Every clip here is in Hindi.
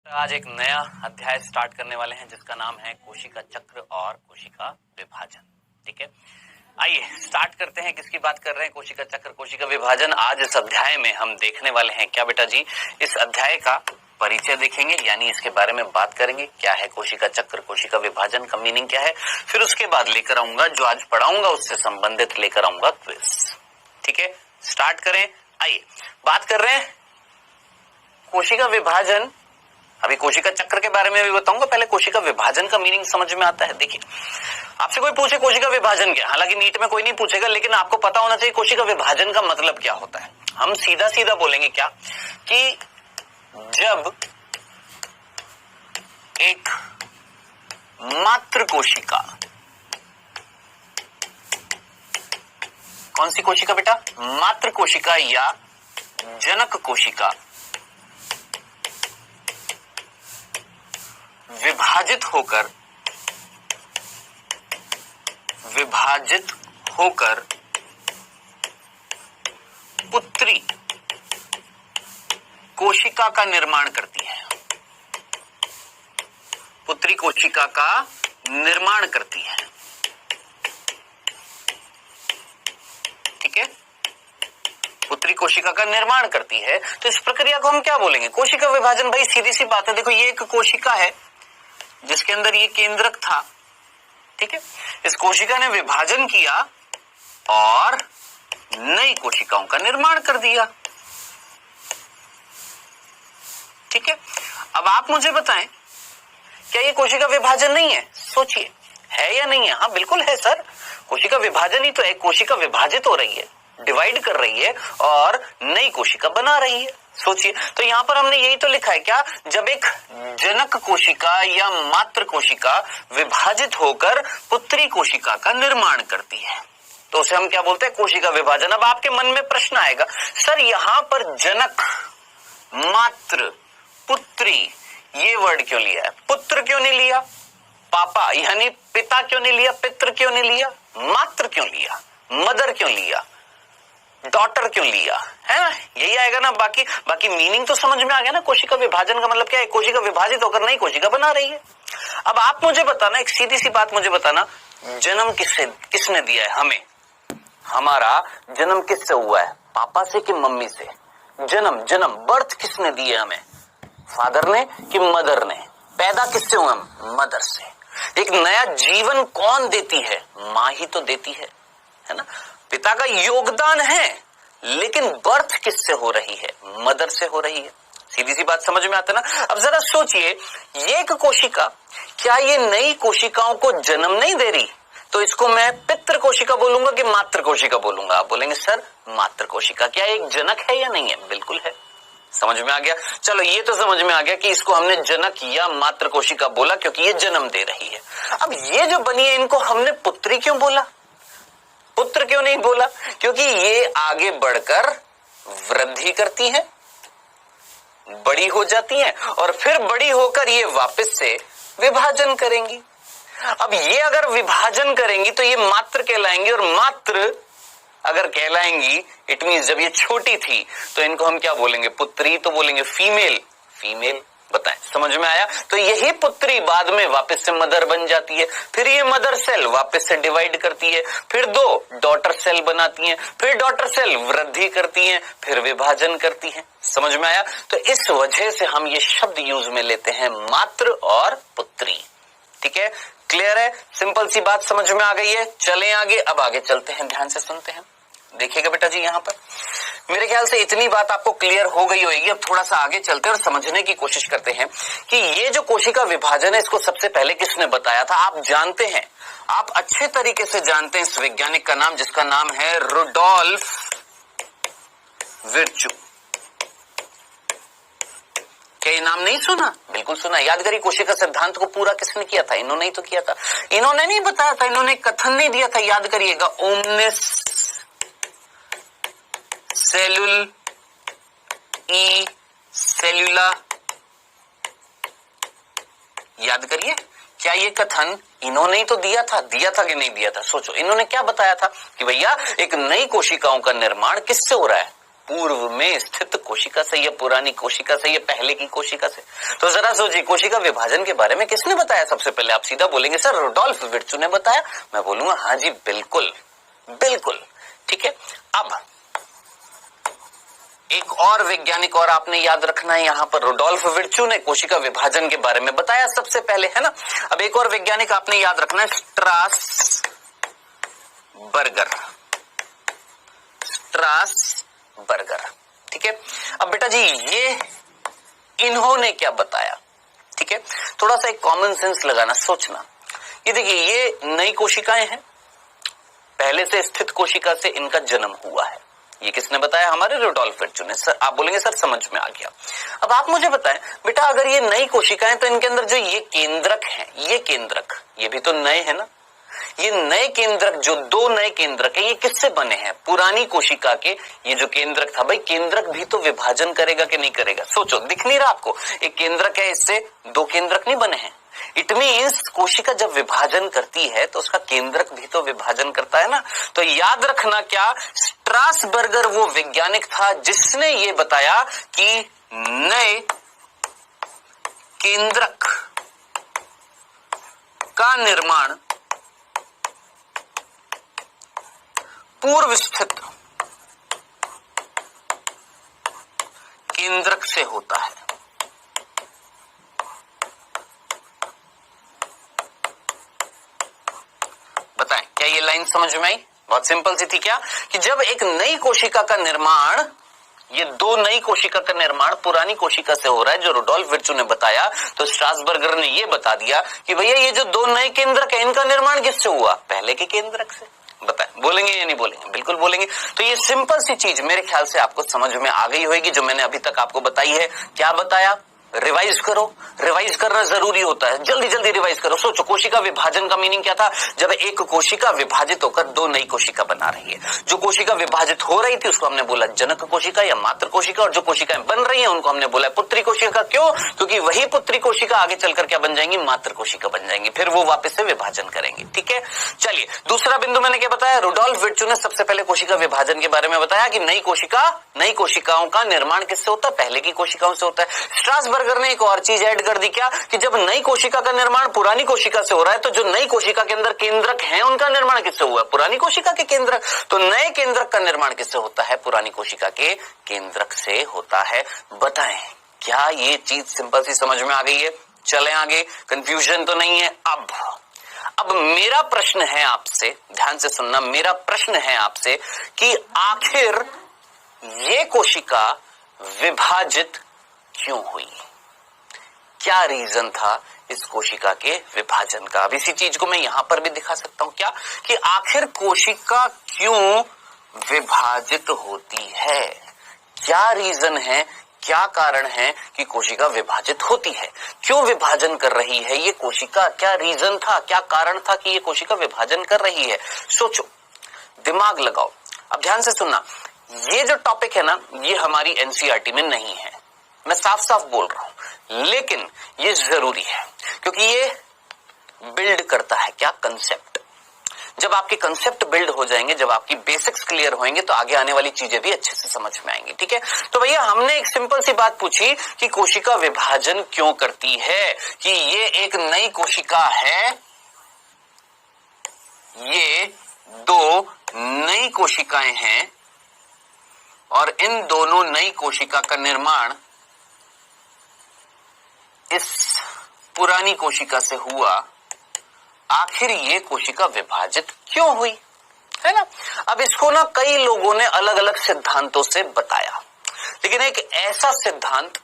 आज एक नया अध्याय स्टार्ट करने वाले हैं जिसका नाम है कोशिका चक्र और कोशिका विभाजन। ठीक है, आइए स्टार्ट करते हैं। किसकी बात कर रहे हैं? कोशिका चक्र, कोशिका विभाजन। आज इस अध्याय में हम देखने वाले हैं क्या बेटा जी? इस अध्याय का परिचय देखेंगे, यानी इसके बारे में बात करेंगे। क्या है कोशिका चक्र, कोशिका विभाजन का मीनिंग क्या है। फिर उसके बाद लेकर आऊंगा जो आज पढ़ाऊंगा उससे संबंधित लेकर आऊंगा क्विज। ठीक है, स्टार्ट करें। आइए बात कर रहे हैं कोशिका विभाजन। अभी कोशिका चक्र के बारे में भी बताऊंगा, पहले कोशिका विभाजन का मीनिंग समझ में आता है। देखिए, आपसे कोई पूछे कोशिका विभाजन क्या, हालांकि नीट में कोई नहीं पूछेगा, लेकिन आपको पता होना चाहिए कोशिका विभाजन का मतलब क्या होता है। हम सीधा सीधा बोलेंगे क्या कि जब एक मात्र कोशिका, कौन सी कोशिका बेटा? मात्र कोशिका या जनक कोशिका विभाजित होकर पुत्री कोशिका का निर्माण करती है। पुत्री कोशिका का निर्माण करती है। ठीक है, पुत्री कोशिका का निर्माण करती है। तो इस प्रक्रिया को हम क्या बोलेंगे? कोशिका विभाजन। भाई सीधी सी बात है, देखो ये एक कोशिका है जिसके अंदर ये केंद्रक था। ठीक है, इस कोशिका ने विभाजन किया और नई कोशिकाओं का निर्माण कर दिया। ठीक है, अब आप मुझे बताएं, क्या ये कोशिका विभाजन नहीं है? सोचिए, है या नहीं है? हाँ बिल्कुल है सर, कोशिका विभाजन ही तो है। कोशिका विभाजित हो रही है, डिवाइड कर रही है और नई कोशिका बना रही है। सोचिए, तो यहां पर हमने यही तो लिखा है क्या, जब एक जनक कोशिका या मात्र कोशिका विभाजित होकर पुत्री कोशिका का निर्माण करती है तो उसे हम क्या बोलते हैं? कोशिका विभाजन। अब आपके मन में प्रश्न आएगा, सर यहां पर जनक, मात्र, पुत्री ये वर्ड क्यों लिया है? पुत्र क्यों नहीं लिया? पापा यानी पिता क्यों नहीं लिया? पितृ क्यों नहीं लिया? मात्र क्यों लिया? मदर क्यों लिया? डॉटर क्यों लिया? है ना, यही आएगा ना। बाकी मीनिंग तो समझ में आ गया ना। कोशिका विभाजन का मतलब क्या है? कोशिका विभाजित होकर नई कोशिका बना रही है। अब आप मुझे बताना, एक सीधी सी बात मुझे बताना, जन्म किसने दिया है हमें? हमारा जन्म किससे हुआ है? पापा से कि मम्मी से? जन्म बर्थ किसने दी है हमें? फादर ने कि मदर ने? पैदा किससे हुए हम? मदर से। एक नया जीवन कौन देती है? माँ ही तो देती है ना। पिता का योगदान है, लेकिन बर्थ किससे हो रही है? मदर से हो रही है। सीधी सी बात समझ में आता है ना। अब जरा सोचिए, ये एक कोशिका, क्या ये नई कोशिकाओं को जन्म नहीं दे रही? तो इसको मैं पितृ कोशिका बोलूंगा कि मातृ कोशिका बोलूंगा? आप बोलेंगे सर मातृ कोशिका। क्या एक जनक है या नहीं है? बिल्कुल है। समझ में आ गया? चलो ये तो समझ में आ गया कि इसको हमने जनक या मातृ कोशिका बोला क्योंकि ये जन्म दे रही है। अब ये जो बनी है, इनको हमने पुत्री क्यों बोला? पुत्र क्यों नहीं बोला? क्योंकि ये आगे बढ़कर वृद्धि करती हैं, बड़ी हो जाती हैं और फिर बड़ी होकर ये वापस से विभाजन करेंगी। अब ये अगर विभाजन करेंगी तो ये मात्र कहलाएंगी, और मात्र अगर कहलाएंगी इट मींस जब ये छोटी थी तो इनको हम क्या बोलेंगे? पुत्री तो बोलेंगे, फीमेल। बताएं, समझ में आया? तो यही पुत्री बाद में वापस से मदर बन जाती है, फिर ये मदर सेल वापस से डिवाइड करती है, फिर 2 डॉटर सेल बनाती हैं, फिर डॉटर सेल वृद्धि करती हैं, फिर विभाजन करती हैं। समझ में आया? तो इस वजह से हम ये शब्द यूज में लेते हैं, मात्र और पुत्री। ठीक है, क्लियर है? सिंपल सी बात समझ में आ गई है। चलें आगे, अब आगे चलते हैं, ध्यान से सुनते हैं। देखिएगा बेटा जी, यहां पर मेरे ख्याल से इतनी बात आपको क्लियर हो गई होगी। अब थोड़ा सा आगे चलते हैं और समझने की कोशिश करते हैं कि ये जो कोशिका विभाजन है इसको सबसे पहले किसने बताया था। आप जानते हैं, आप अच्छे तरीके से जानते हैं इस वैज्ञानिक का नाम, जिसका नाम है रुडोल्फ विर्चू। क्या ये नाम नहीं सुना? बिल्कुल सुना। याद करिए, कोशिका सिद्धांत को पूरा किसने किया था? इन्होंने ही तो किया था। इन्होंने नहीं बताया था, इन्होंने कथन नहीं दिया था। याद करिएगा, ओमनिस सेलुल ई सेल्यूला। याद करिए, क्या ये कथन इन्होंने ही तो दिया था कि नहीं दिया था? सोचो, इन्होंने क्या बताया था कि भैया एक नई कोशिकाओं का निर्माण किससे हो रहा है? पूर्व में स्थित कोशिका से या पुरानी कोशिका से या पहले की कोशिका से? तो जरा सोचिए, कोशिका विभाजन के बारे में किसने बताया सबसे पहले? आप सीधा बोलेंगे सर रुडोल्फ विर्चू ने बताया। मैं बोलूंगा हाँ जी बिल्कुल बिल्कुल, ठीक है। अब एक और वैज्ञानिक और आपने याद रखना है यहां पर, रुडोल्फ विर्चू ने कोशिका विभाजन के बारे में बताया सबसे पहले, है ना। अब एक और वैज्ञानिक आपने याद रखना है, स्ट्रासबर्गर, ठीक है। अब बेटा जी ये इन्होंने क्या बताया, ठीक है। थोड़ा सा एक कॉमन सेंस लगाना, सोचना। ये देखिए ये नई कोशिकाएं हैं, पहले से स्थित कोशिका से इनका जन्म हुआ है। ये किसने बताया? हमारे रुडोल्फ विर्चू ने। सर आप बोलेंगे सर समझ में आ गया। अब आप मुझे बताएं बेटा, अगर ये नई कोशिकाएं तो इनके अंदर जो ये केंद्रक हैं, ये केंद्रक ये भी तो नए हैं ना। ये नए केंद्रक, जो दो नए केंद्रक है, ये किससे बने हैं? पुरानी कोशिका के। ये जो केंद्रक था, भाई केंद्रक भी तो विभाजन करेगा कि नहीं करेगा? सोचो, दिख नहीं रहा आपको? एक केंद्रक है, इससे दो केंद्रक नहीं बने हैं। इट मीन्स कोशिका जब विभाजन करती है तो उसका केंद्रक भी तो विभाजन करता है ना। तो याद रखना, क्या स्ट्रासबर्गर वो वैज्ञानिक था जिसने ये बताया कि नए केंद्रक का निर्माण पूर्व स्थित केंद्रक से होता है। बताएं क्या ये लाइन समझ में आई? बहुत सिंपल सी थी क्या, कि जब एक नई कोशिका का निर्माण, ये दो नई कोशिका का निर्माण पुरानी कोशिका से हो रहा है, जो रुडोल्फ विर्चू ने बताया, तो स्ट्रासबर्गर ने ये बता दिया कि भैया ये जो दो नए केंद्रक है, इनका निर्माण किससे हुआ? पहले के केंद्रक से। बताएं बोलेंगे या नहीं बोलेंगे? बिल्कुल बोलेंगे। तो ये सिंपल सी चीज मेरे ख्याल से आपको समझ में आ गई होगी, जो मैंने अभी तक आपको बताई है। क्या बताया? रिवाइज करो, रिवाइज करना जरूरी होता है, जल्दी जल्दी रिवाइज करो। सोचो, कोशिका विभाजन का मीनिंग क्या था? जब एक कोशिका विभाजित होकर दो नई कोशिका बना रही है। जो कोशिका विभाजित हो रही थी उसको हमने बोला जनक कोशिका या मातृ कोशिका, और जो कोशिकाएं बन रही हैं उनको हमने बोला पुत्री कोशिका। क्यों? क्योंकि वही पुत्री कोशिका आगे चलकर क्या बन जाएंगी? मातृ कोशिका बन जाएंगी, फिर वो वापस से विभाजन करेंगी, ठीक है। चलिए दूसरा बिंदु मैंने क्या बताया? रुडोल्फ विर्चू ने सबसे पहले कोशिका विभाजन के बारे में बताया कि नई कोशिकाओं का निर्माण किससे होता है? पहले की कोशिकाओं से होता है। स्ट्रासबर्गर ने एक और चीज ऐड कर दी, क्या? कि जब नई कोशिका का निर्माण पुरानी कोशिका से हो रहा है, तो जो नई कोशिका के अंदर केंद्रक हैं उनका निर्माण किससे हुआ? पुरानी कोशिका के केंद्रक। तो नए केंद्रक का निर्माण किससे होता है? पुरानी कोशिका के केंद्रक से होता है। बताएं क्या ये चीज सिंपल सी समझ में आ गई है? चलें आगे, कंफ्यूजन तो नहीं है। अब मेरा प्रश्न है आपसे, ध्यान से सुनना, मेरा प्रश्न है आपसे कि आखिर ये कोशिका विभाजित क्यों हुई? क्या रीजन था इस कोशिका के विभाजन का? अब इसी चीज को मैं यहां पर भी दिखा सकता हूं, क्या? कि आखिर कोशिका क्यों विभाजित होती है? क्या रीजन है, क्या कारण है कि कोशिका विभाजित होती है? क्यों विभाजन कर रही है ये कोशिका? क्या रीजन था, क्या कारण था कि ये कोशिका विभाजन कर रही है? सोचो, दिमाग लगाओ। अब ध्यान से सुनना, ये जो टॉपिक है ना, ये हमारी एनसीईआरटी में नहीं है, मैं साफ साफ बोल रहा हूं, लेकिन ये जरूरी है क्योंकि ये बिल्ड करता है क्या? कंसेप्ट। जब आपके कंसेप्ट बिल्ड हो जाएंगे, जब आपकी बेसिक्स क्लियर होंगे, तो आगे आने वाली चीजें भी अच्छे से समझ में आएंगी, ठीक है। तो भैया हमने एक सिंपल सी बात पूछी कि कोशिका विभाजन क्यों करती है, कि ये एक नई कोशिका है, ये दो नई कोशिकाएं हैं और इन दोनों नई कोशिका का निर्माण इस पुरानी कोशिका से हुआ। आखिर ये कोशिका विभाजित क्यों हुई, है ना। अब इसको ना कई लोगों ने अलग अलग सिद्धांतों से बताया, लेकिन एक ऐसा सिद्धांत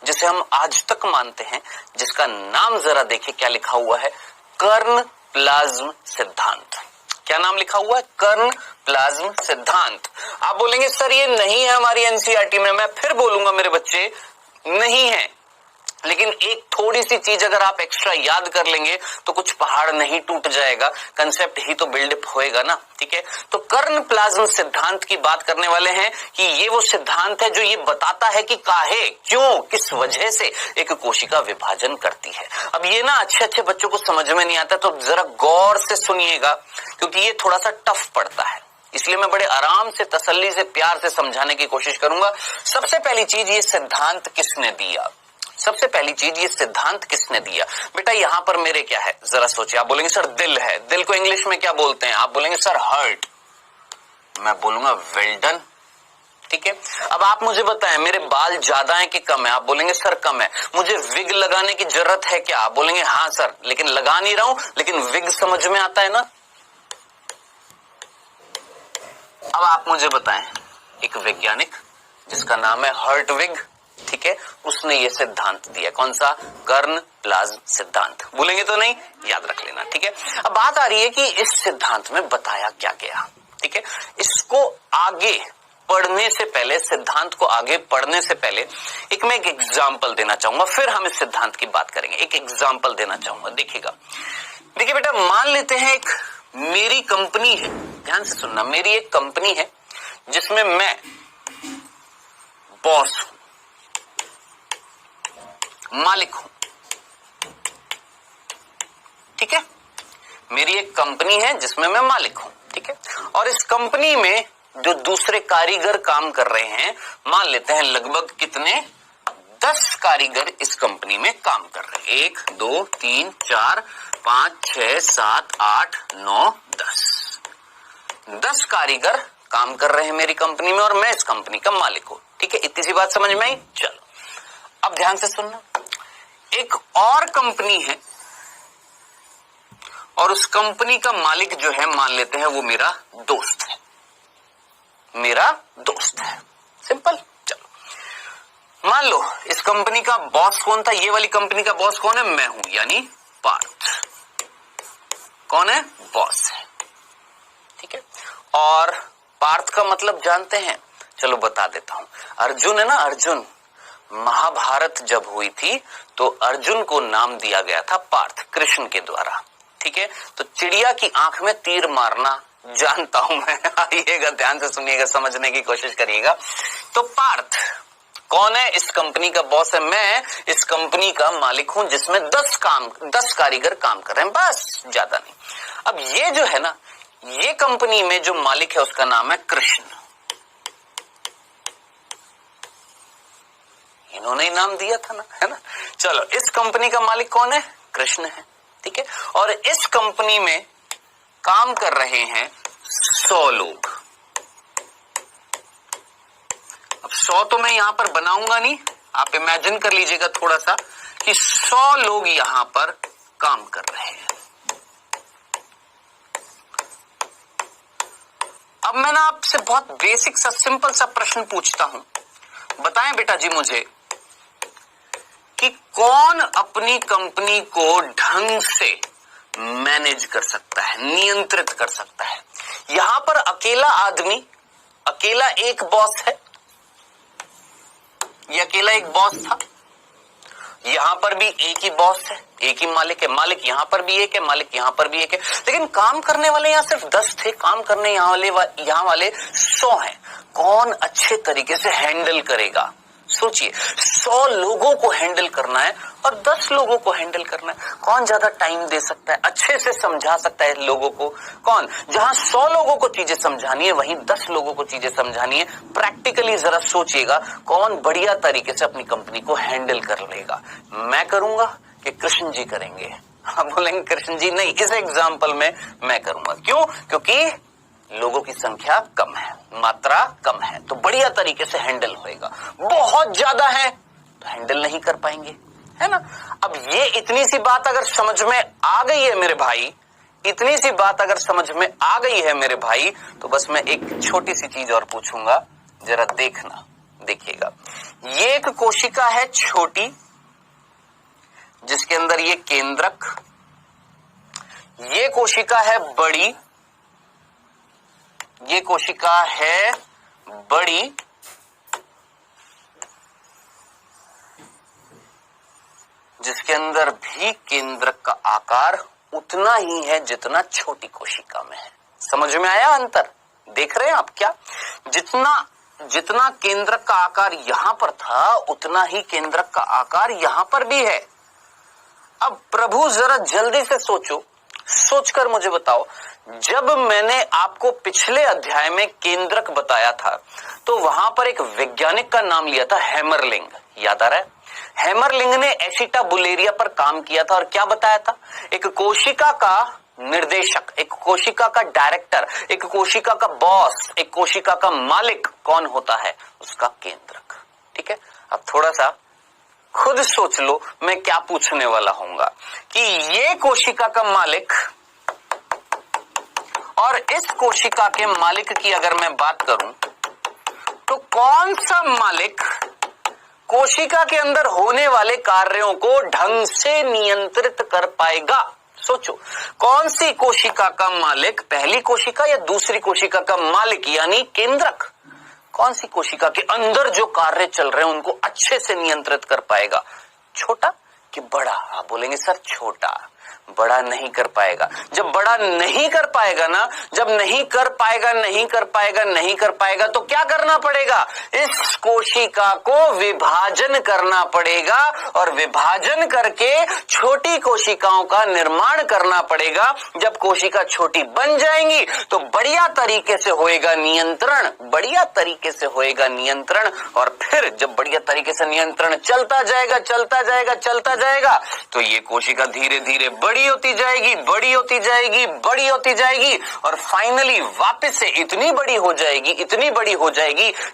जिसे हम आज तक मानते हैं, जिसका नाम जरा देखिए क्या लिखा हुआ है, कर्ण प्लाज्म सिद्धांत। क्या नाम लिखा हुआ है? कर्ण प्लाज्म सिद्धांत। आप बोलेंगे सर ये नहीं है हमारी एनसीईआरटी में। मैं फिर बोलूंगा मेरे बच्चे, नहीं है, लेकिन एक थोड़ी सी चीज अगर आप एक्स्ट्रा याद कर लेंगे तो कुछ पहाड़ नहीं टूट जाएगा, कंसेप्ट ही तो बिल्डअप होएगा ना, ठीक है। तो कर्ण प्लाज्म सिद्धांत की बात करने वाले हैं कि ये वो सिद्धांत है जो ये बताता है कि काहे, क्यों, किस वजह से एक कोशिका विभाजन करती है। अब ये ना अच्छे बच्चों को समझ में नहीं आता, तो जरा गौर से सुनिएगा क्योंकि ये थोड़ा सा टफ पड़ता है। इसलिए मैं बड़े आराम से, तसल्ली से, प्यार से समझाने की कोशिश करूंगा। सबसे पहली चीज, ये सिद्धांत किसने दिया? सबसे पहली चीज, ये सिद्धांत किसने दिया? बेटा यहाँ पर मेरे क्या है, जरा सोचिए। आप बोलेंगे सर दिल है, दिल को इंग्लिश में क्या बोलते हैं? आप बोलेंगे सर हार्ट, मैं बोलूंगा वेल डन। ठीक है, अब आप मुझे बताएं मेरे बाल ज्यादा हैं कि कम है? आप बोलेंगे सर कम है। मुझे विग लगाने की जरूरत है क्या? आप बोलेंगे हाँ सर, लेकिन लगा नहीं रहा हूं, लेकिन विग समझ में आता है ना। अब आप मुझे बताएं, एक वैज्ञानिक जिसका नाम है हर्टविग, ठीक है, उसने ये सिद्धांत दिया। कौन सा? कर्न प्लाज्म सिद्धांत। भूलेंगे तो नहीं, याद रख लेना। ठीक है, अब बात आ रही है कि इस सिद्धांत में बताया क्या गया। ठीक है, इसको आगे पढ़ने से पहले, सिद्धांत को आगे पढ़ने से पहले मैं एक एग्जाम्पल देना चाहूंगा, फिर हम इस सिद्धांत की बात करेंगे। एक एग्जाम्पल देना चाहूंगा, देखिएगा। देखिए बेटा, मान लेते हैं एक मेरी कंपनी है, ध्यान से सुनना, मेरी एक कंपनी है जिसमें मैं बॉस हूं, मालिक हूं। ठीक है, मेरी एक कंपनी है जिसमें मैं मालिक हूं। ठीक है, और इस कंपनी में जो दूसरे कारीगर काम कर रहे हैं, मान लेते हैं लगभग कितने, 10 कारीगर इस कंपनी में काम कर रहे हैं। 1 2 3 4 5 6 7 8 9 10 कारीगर काम कर रहे हैं मेरी कंपनी में, और मैं इस कंपनी का मालिक हूं। ठीक है, इतनी सी बात समझ में आई? चलो अब ध्यान से सुनना, एक और कंपनी है और उस कंपनी का मालिक जो है, मान लेते हैं वो मेरा दोस्त है, मेरा दोस्त है। सिंपल। चलो मान लो इस कंपनी का बॉस कौन था? ये वाली कंपनी का बॉस कौन है? मैं हूं, यानी पार्थ। कौन है? बॉस है। ठीक है, और पार्थ का मतलब जानते हैं? चलो बता देता हूं। अर्जुन है ना, अर्जुन, महाभारत जब हुई थी तो अर्जुन को नाम दिया गया था पार्थ, कृष्ण के द्वारा। ठीक है, तो चिड़िया की आंख में तीर मारना जानता हूं मैं। आइएगा, ध्यान से सुनिएगा, समझने की कोशिश करिएगा। तो पार्थ कौन है? इस कंपनी का बॉस है। मैं इस कंपनी का मालिक हूं जिसमें 10 कारीगर काम कर रहे हैं, बस, ज्यादा नहीं। अब ये जो है ना, ये कंपनी में जो मालिक है उसका नाम है कृष्ण। इन्होंने ही नाम दिया था ना, है ना। चलो, इस कंपनी का मालिक कौन है? कृष्ण है। ठीक है, और इस कंपनी में काम कर रहे हैं 100 लोग। अब 100 तो मैं यहां पर बनाऊंगा नहीं, आप इमेजिन कर लीजिएगा थोड़ा सा कि 100 लोग यहां पर काम कर रहे हैं। अब मैं ना आपसे बहुत बेसिक सा, सिंपल सा प्रश्न पूछता हूं, बताएं बेटा जी मुझे कि कौन अपनी कंपनी को ढंग से मैनेज कर सकता है, नियंत्रित कर सकता है? यहां पर अकेला आदमी, अकेला एक बॉस है, ये अकेला एक बॉस था, यहां पर भी एक ही बॉस है, एक ही मालिक है, मालिक यहां पर भी एक है, मालिक यहां पर भी एक है, लेकिन काम करने वाले यहां सिर्फ 10 थे, काम करने यहां वाले 100 हैं। कौन अच्छे तरीके से हैंडल करेगा? सोचिए, 100 लोगों को हैंडल करना है और 10 लोगों को हैंडल करना है, कौन ज्यादा टाइम दे सकता है, अच्छे से समझा सकता है लोगों को? कौन? जहां 100 लोगों को चीजें समझानी है वहीं 10 लोगों को चीजें समझानी है। प्रैक्टिकली जरा सोचिएगा, कौन बढ़िया तरीके से अपनी कंपनी को हैंडल कर लेगा? मैं करूंगा कि कृष्ण जी करेंगे? आप बोलेंगे कृष्ण जी नहीं, इस एग्जाम्पल में मैं करूंगा। क्यों? क्योंकि लोगों की संख्या कम है, मात्रा कम है, तो बढ़िया तरीके से हैंडल होएगा। बहुत ज्यादा है तो हैंडल नहीं कर पाएंगे, है ना। अब ये इतनी सी बात अगर समझ में आ गई है मेरे भाई, इतनी सी बात अगर समझ में आ गई है मेरे भाई, तो बस मैं एक छोटी सी चीज और पूछूंगा, जरा देखना, देखिएगा। ये एक कोशिका है छोटी, जिसके अंदर ये केंद्रक, ये कोशिका है बड़ी, ये कोशिका है बड़ी, जिसके अंदर भी केंद्रक का आकार उतना ही है जितना छोटी कोशिका में है। समझ में आया अंतर? देख रहे हैं आप क्या? जितना केंद्रक का आकार यहां पर था, उतना ही केंद्रक का आकार यहां पर भी है। अब प्रभु जरा जल्दी से सोचो, सोचकर मुझे बताओ, जब मैंने आपको पिछले अध्याय में केंद्रक बताया था तो वहां पर एक वैज्ञानिक का नाम लिया था हैमरलिंग, याद आ रहा है? हैमरलिंग ने एसिटाबुलेरिया पर काम किया था और क्या बताया था? एक कोशिका का निर्देशक, एक कोशिका का डायरेक्टर, एक कोशिका का बॉस, एक कोशिका का मालिक कौन होता है? उसका केंद्रक। ठीक है, अब थोड़ा सा खुद सोच लो मैं क्या पूछने वाला हूंगा कि ये कोशिका का मालिक और इस कोशिका के मालिक की अगर मैं बात करूं तो कौन सा मालिक कोशिका के अंदर होने वाले कार्यों को ढंग से नियंत्रित कर पाएगा? सोचो, कौन सी कोशिका का मालिक, पहली कोशिका या दूसरी कोशिका का मालिक यानी केंद्रक, कौन सी कोशिका के अंदर जो कार्य चल रहे हैं उनको अच्छे से नियंत्रित कर पाएगा? छोटा कि बड़ा? आप बोलेंगे सर छोटा, बड़ा नहीं कर पाएगा। जब बड़ा नहीं कर पाएगा ना, जब नहीं कर पाएगा तो क्या करना पड़ेगा? इस कोशिका को विभाजन करना पड़ेगा और विभाजन करके छोटी कोशिकाओं का निर्माण करना पड़ेगा। जब कोशिका छोटी बन जाएंगी तो बढ़िया तरीके से होएगा नियंत्रण, बढ़िया तरीके से होएगा नियंत्रण। और फिर जब बढ़िया तरीके से नियंत्रण चलता जाएगा तो ये कोशिका धीरे धीरे बड़ी होती जाएगी और फाइनली वापस से इतनी बड़ी हो जाएगी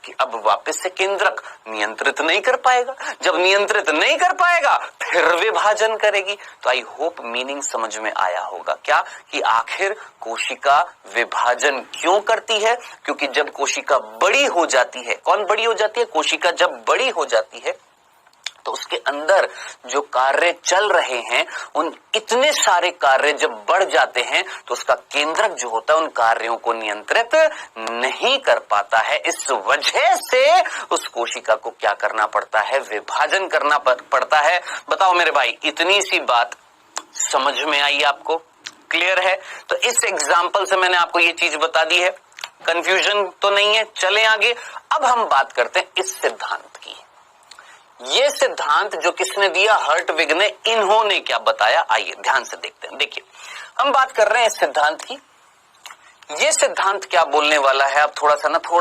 कि अब वापस से केंद्रक नियंत्रित नहीं कर पाएगा। जब नियंत्रित नहीं कर पाएगा फिर विभाजन करेगी। तो आई होप मीनिंग समझ में आया होगा क्या कि आखिर कोशिका विभाजन क्यों करती है? क्योंकि जब कोशिका बड़ी हो जाती है, कौन बड़ी हो जाती है? कोशिका जब बड़ी हो जाती है तो उसके अंदर जो कार्य चल रहे हैं उन इतने सारे कार्य जब बढ़ जाते हैं तो उसका केंद्रक जो होता है उन कार्यों को नियंत्रित नहीं कर पाता है। इस वजह से उस कोशिका को क्या करना पड़ता है? विभाजन करना पड़ता है। बताओ मेरे भाई, इतनी सी बात समझ में आई आपको? क्लियर है? तो इस एग्जाम्पल से मैंने आपको ये चीज बता दी है, कंफ्यूजन तो नहीं है। चलें आगे। अब हम बात करते हैं इस सिद्धांत की। ये सिद्धांत जो किसने दिया? हर्टविग ने। इन्होंने क्या बताया? आइए ध्यान से देखते हैं। देखिए, हम बात कर रहे हैं इस सिद्धांत की। ये सिद्धांत क्या बोलने वाला है? अब थोड़ा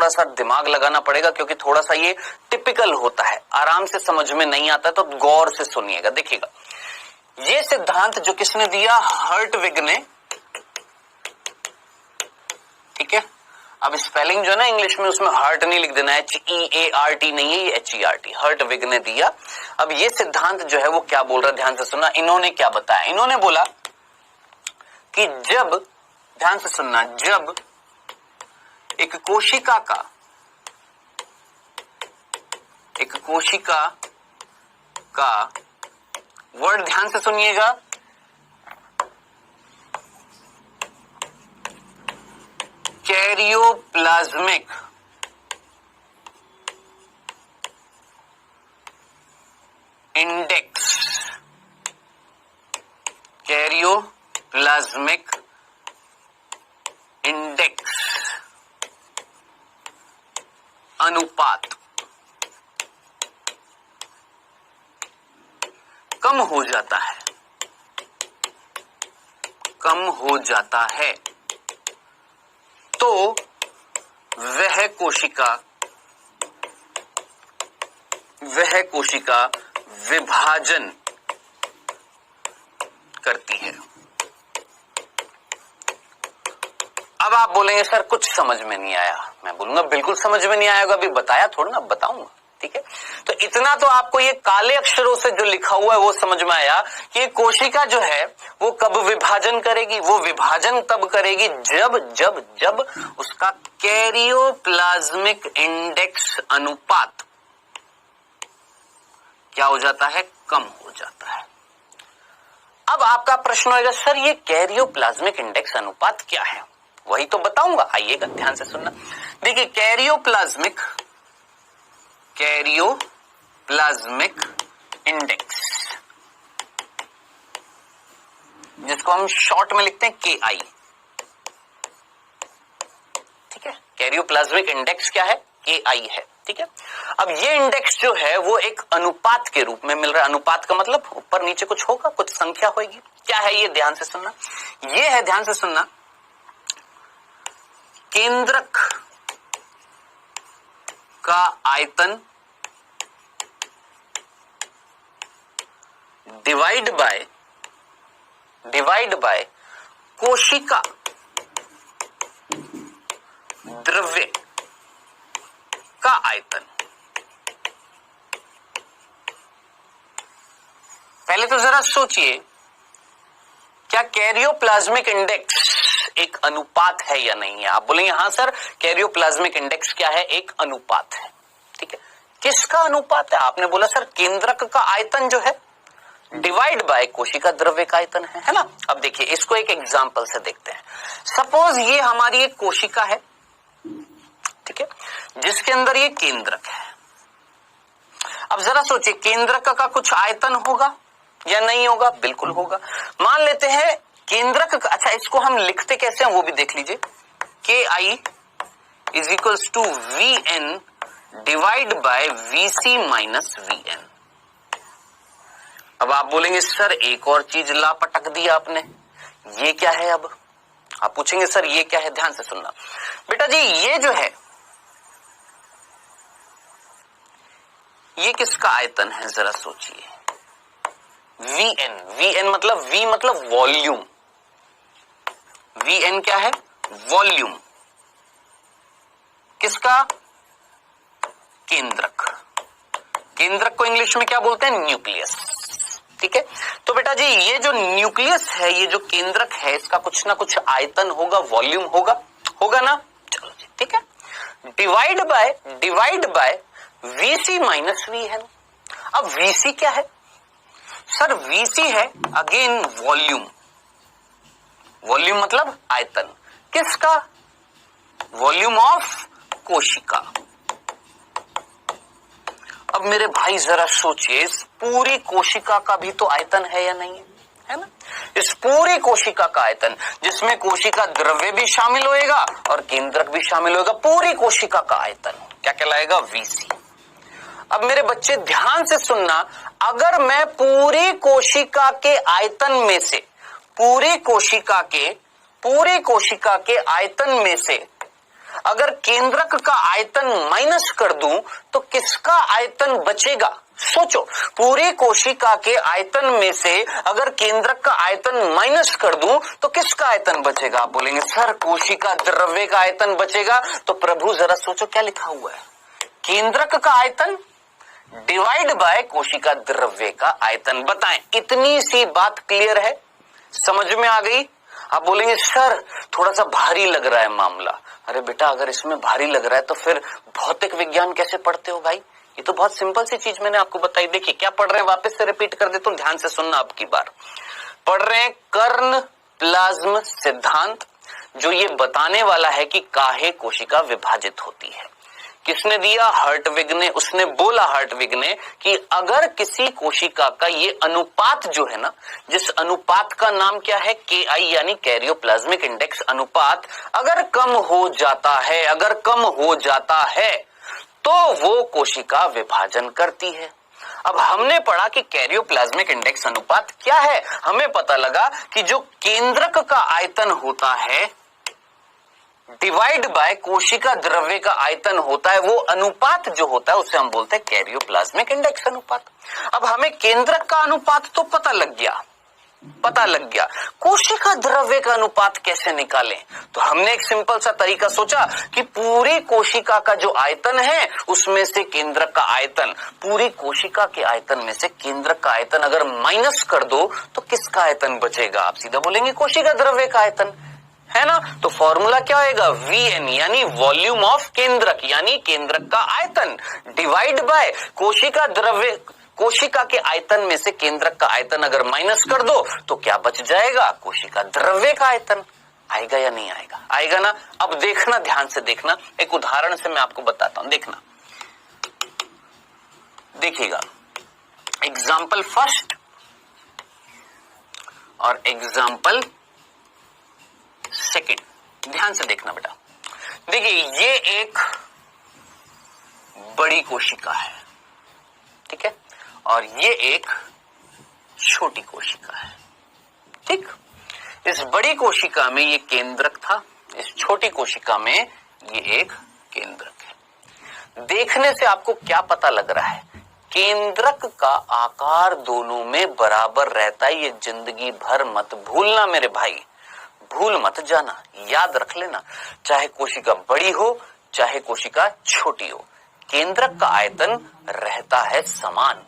सा दिमाग लगाना पड़ेगा क्योंकि थोड़ा सा ये टिपिकल होता है, आराम से समझ में नहीं आता तो गौर से सुनिएगा। देखिएगा, ये सिद्धांत जो किसने दिया? हर्टविग ने। ठीक है, अब स्पेलिंग जो है ना इंग्लिश में, उसमें हार्ट नहीं लिख देना, HEART नहीं है, ये HERT, हर्टविग ने दिया। अब ये सिद्धांत जो है वो क्या बोल रहा है? ध्यान से सुनना। इन्होंने क्या बताया? इन्होंने बोला कि जब, ध्यान से सुनना, जब एक कोशिका का वर्ड ध्यान से सुनिएगा, कैरियोप्लाज्मिक इंडेक्स, कैरियोप्लाज्मिक इंडेक्स अनुपात कम हो जाता है तो वह कोशिका विभाजन करती है। अब आप बोलेंगे सर कुछ समझ में नहीं आया। मैं बोलूंगा बिल्कुल समझ में नहीं आएगा, अभी बताया थोड़ा ना, बताऊंगा। ठीक है, तो इतना तो आपको ये काले अक्षरों से जो लिखा हुआ है वो समझ में आया कि कोशिका जो है वो कब विभाजन करेगी? वो विभाजन तब करेगी जब उसका कैरियोप्लाज्मिक इंडेक्स अनुपात क्या हो जाता है? कम हो जाता है। अब आपका प्रश्न होगा सर ये कैरियोप्लाज्मिक इंडेक्स अनुपात क्या है? वही तो बताऊंगा, आइएगा ध्यान से सुनना। देखिए, कैरियोप्लाज्मिक इंडेक्स, जिसको हम शॉर्ट में लिखते हैं KI। ठीक है, कैरियोप्लाज्मिक इंडेक्स क्या है? KI है। ठीक है। अब ये इंडेक्स जो है वो एक अनुपात के रूप में मिल रहा है। अनुपात का मतलब ऊपर नीचे कुछ होगा, कुछ संख्या होगी। क्या है ये, ध्यान से सुनना। ये है, ध्यान से सुनना, केंद्रक का आयतन डिवाइड बाय कोशिका द्रव्य का आयतन। पहले तो जरा सोचिए, क्या कैरियोप्लाज्मिक इंडेक्स एक अनुपात है या नहीं है? आप बोलेंगे हाँ सर, कैरियोप्लाज्मिक इंडेक्स क्या है, एक अनुपात है। ठीक है, किसका अनुपात है? आपने बोला सर केंद्रक का आयतन जो है डिवाइड बाय कोशिका द्रव्य का आयतन है ना। अब देखिए इसको एक एग्जांपल से देखते हैं। सपोज ये हमारी एक कोशिका है, ठीक है, जिसके अंदर ये केंद्रक है। अब जरा सोचिए, केंद्रक का कुछ आयतन होगा या नहीं होगा? बिल्कुल होगा। मान लेते हैं केंद्रक का, अच्छा इसको हम लिखते कैसे हैं वो भी देख लीजिए। KI is equals to VN divide by VC minus VN। अब आप बोलेंगे सर एक और चीज ला पटक दिया आपने, ये क्या है? अब आप पूछेंगे सर ये क्या है? ध्यान से सुनना बेटा जी, ये जो है ये किसका आयतन है? जरा सोचिए। VN मतलब V मतलब वॉल्यूम। VN क्या है? वॉल्यूम। किसका? केंद्रक। केंद्रक को इंग्लिश में क्या बोलते हैं? न्यूक्लियस। ठीक है, तो बेटा जी ये जो न्यूक्लियस है, ये जो केंद्रक है, इसका कुछ ना कुछ आयतन होगा, वॉल्यूम होगा ना। चलो जी, ठीक है। Divide by VC minus VN। अब VC क्या है सर? VC है अगेन वॉल्यूम। वॉल्यूम मतलब आयतन। किसका? वॉल्यूम ऑफ कोशिका। अब मेरे भाई जरा सोचिए, इस पूरी कोशिका का भी तो आयतन है या नहीं है ना? इस पूरी कोशिका का आयतन, जिसमें कोशिका द्रव्य भी शामिल होएगा और केंद्रक भी शामिल होएगा, पूरी कोशिका का आयतन क्या कहलाएगा? VC। अब मेरे बच्चे ध्यान से सुनना, अगर मैं पूरी कोशिका के आयतन में से, पूरी कोशिका के आयतन में से अगर केंद्रक का आयतन माइनस कर दूं तो किसका आयतन बचेगा? सोचो, पूरी कोशिका के आयतन में से अगर केंद्रक का आयतन माइनस कर दूं तो किसका आयतन बचेगा? आप बोलेंगे सर कोशिका द्रव्य का आयतन बचेगा। तो प्रभु जरा सोचो क्या लिखा हुआ है, केंद्रक का आयतन डिवाइड बाय कोशिका द्रव्य का आयतन। बताएं, इतनी सी बात क्लियर है, समझ में आ गई? आप बोलेंगे सर थोड़ा सा भारी लग रहा है मामला। अरे बेटा, अगर इसमें भारी लग रहा है तो फिर भौतिक विज्ञान कैसे पढ़ते हो भाई? ये तो बहुत सिंपल सी चीज मैंने आपको बताई। देखिए क्या पढ़ रहे हैं, वापस से रिपीट कर देता हूं, ध्यान से सुनना। अब की बार पढ़ रहे हैं कर्ण प्लाज्म सिद्धांत, जो ये बताने वाला है कि काहे कोशिका विभाजित होती है। किसने दिया? हर्टविग ने। उसने बोला, हर्टविग ने, कि अगर किसी कोशिका का ये अनुपात जो है ना, जिस अनुपात का नाम क्या है? KI यानी कैरियोप्लाज्मिक इंडेक्स अनुपात, अगर कम हो जाता है तो वो कोशिका विभाजन करती है। अब हमने पढ़ा कि कैरियोप्लाज्मिक इंडेक्स अनुपात क्या है। हमें पता लगा कि जो केंद्रक का आयतन होता है डिवाइड बाय कोशिका द्रव्य का आयतन होता है, वो अनुपात जो होता है उसे हम बोलते हैं कैरियोप्लाज्मिक इंडेक्स अनुपात। अब हमें केंद्रक का अनुपात तो पता लग गया, कोशिका द्रव्य का अनुपात कैसे निकालें? तो हमने एक सिंपल सा तरीका सोचा कि पूरी कोशिका का जो आयतन है उसमें से केंद्रक का आयतन, पूरी कोशिका के आयतन में से केंद्रक का आयतन अगर माइनस कर दो तो किसका आयतन बचेगा? आप सीधा बोलेंगे कोशिका द्रव्य का आयतन, है ना। तो फॉर्मूला क्या होगा? VN यानी वॉल्यूम ऑफ केंद्रक, यानी केंद्रक का आयतन डिवाइड बाय कोशिका द्रव्य, कोशिका के आयतन में से केंद्रक का आयतन अगर माइनस कर दो तो क्या बच जाएगा? कोशिका द्रव्य का आयतन। आएगा या नहीं आएगा? आएगा ना। अब देखना, ध्यान से देखना, एक उदाहरण से मैं आपको बताता हूं, देखना, देखिएगा। एग्जाम्पल फर्स्ट और एग्जाम्पल सेकंड, ध्यान से देखना बेटा। देखिए ये एक बड़ी कोशिका है, ठीक है, और ये एक छोटी कोशिका है। ठीक, इस बड़ी कोशिका में ये केंद्रक था, इस छोटी कोशिका में ये एक केंद्रक है। देखने से आपको क्या पता लग रहा है? केंद्रक का आकार दोनों में बराबर रहता है। ये जिंदगी भर मत भूलना मेरे भाई, भूल मत जाना, याद रख लेना। चाहे कोशिका बड़ी हो चाहे कोशिका छोटी हो, केंद्रक का आयतन रहता है समान।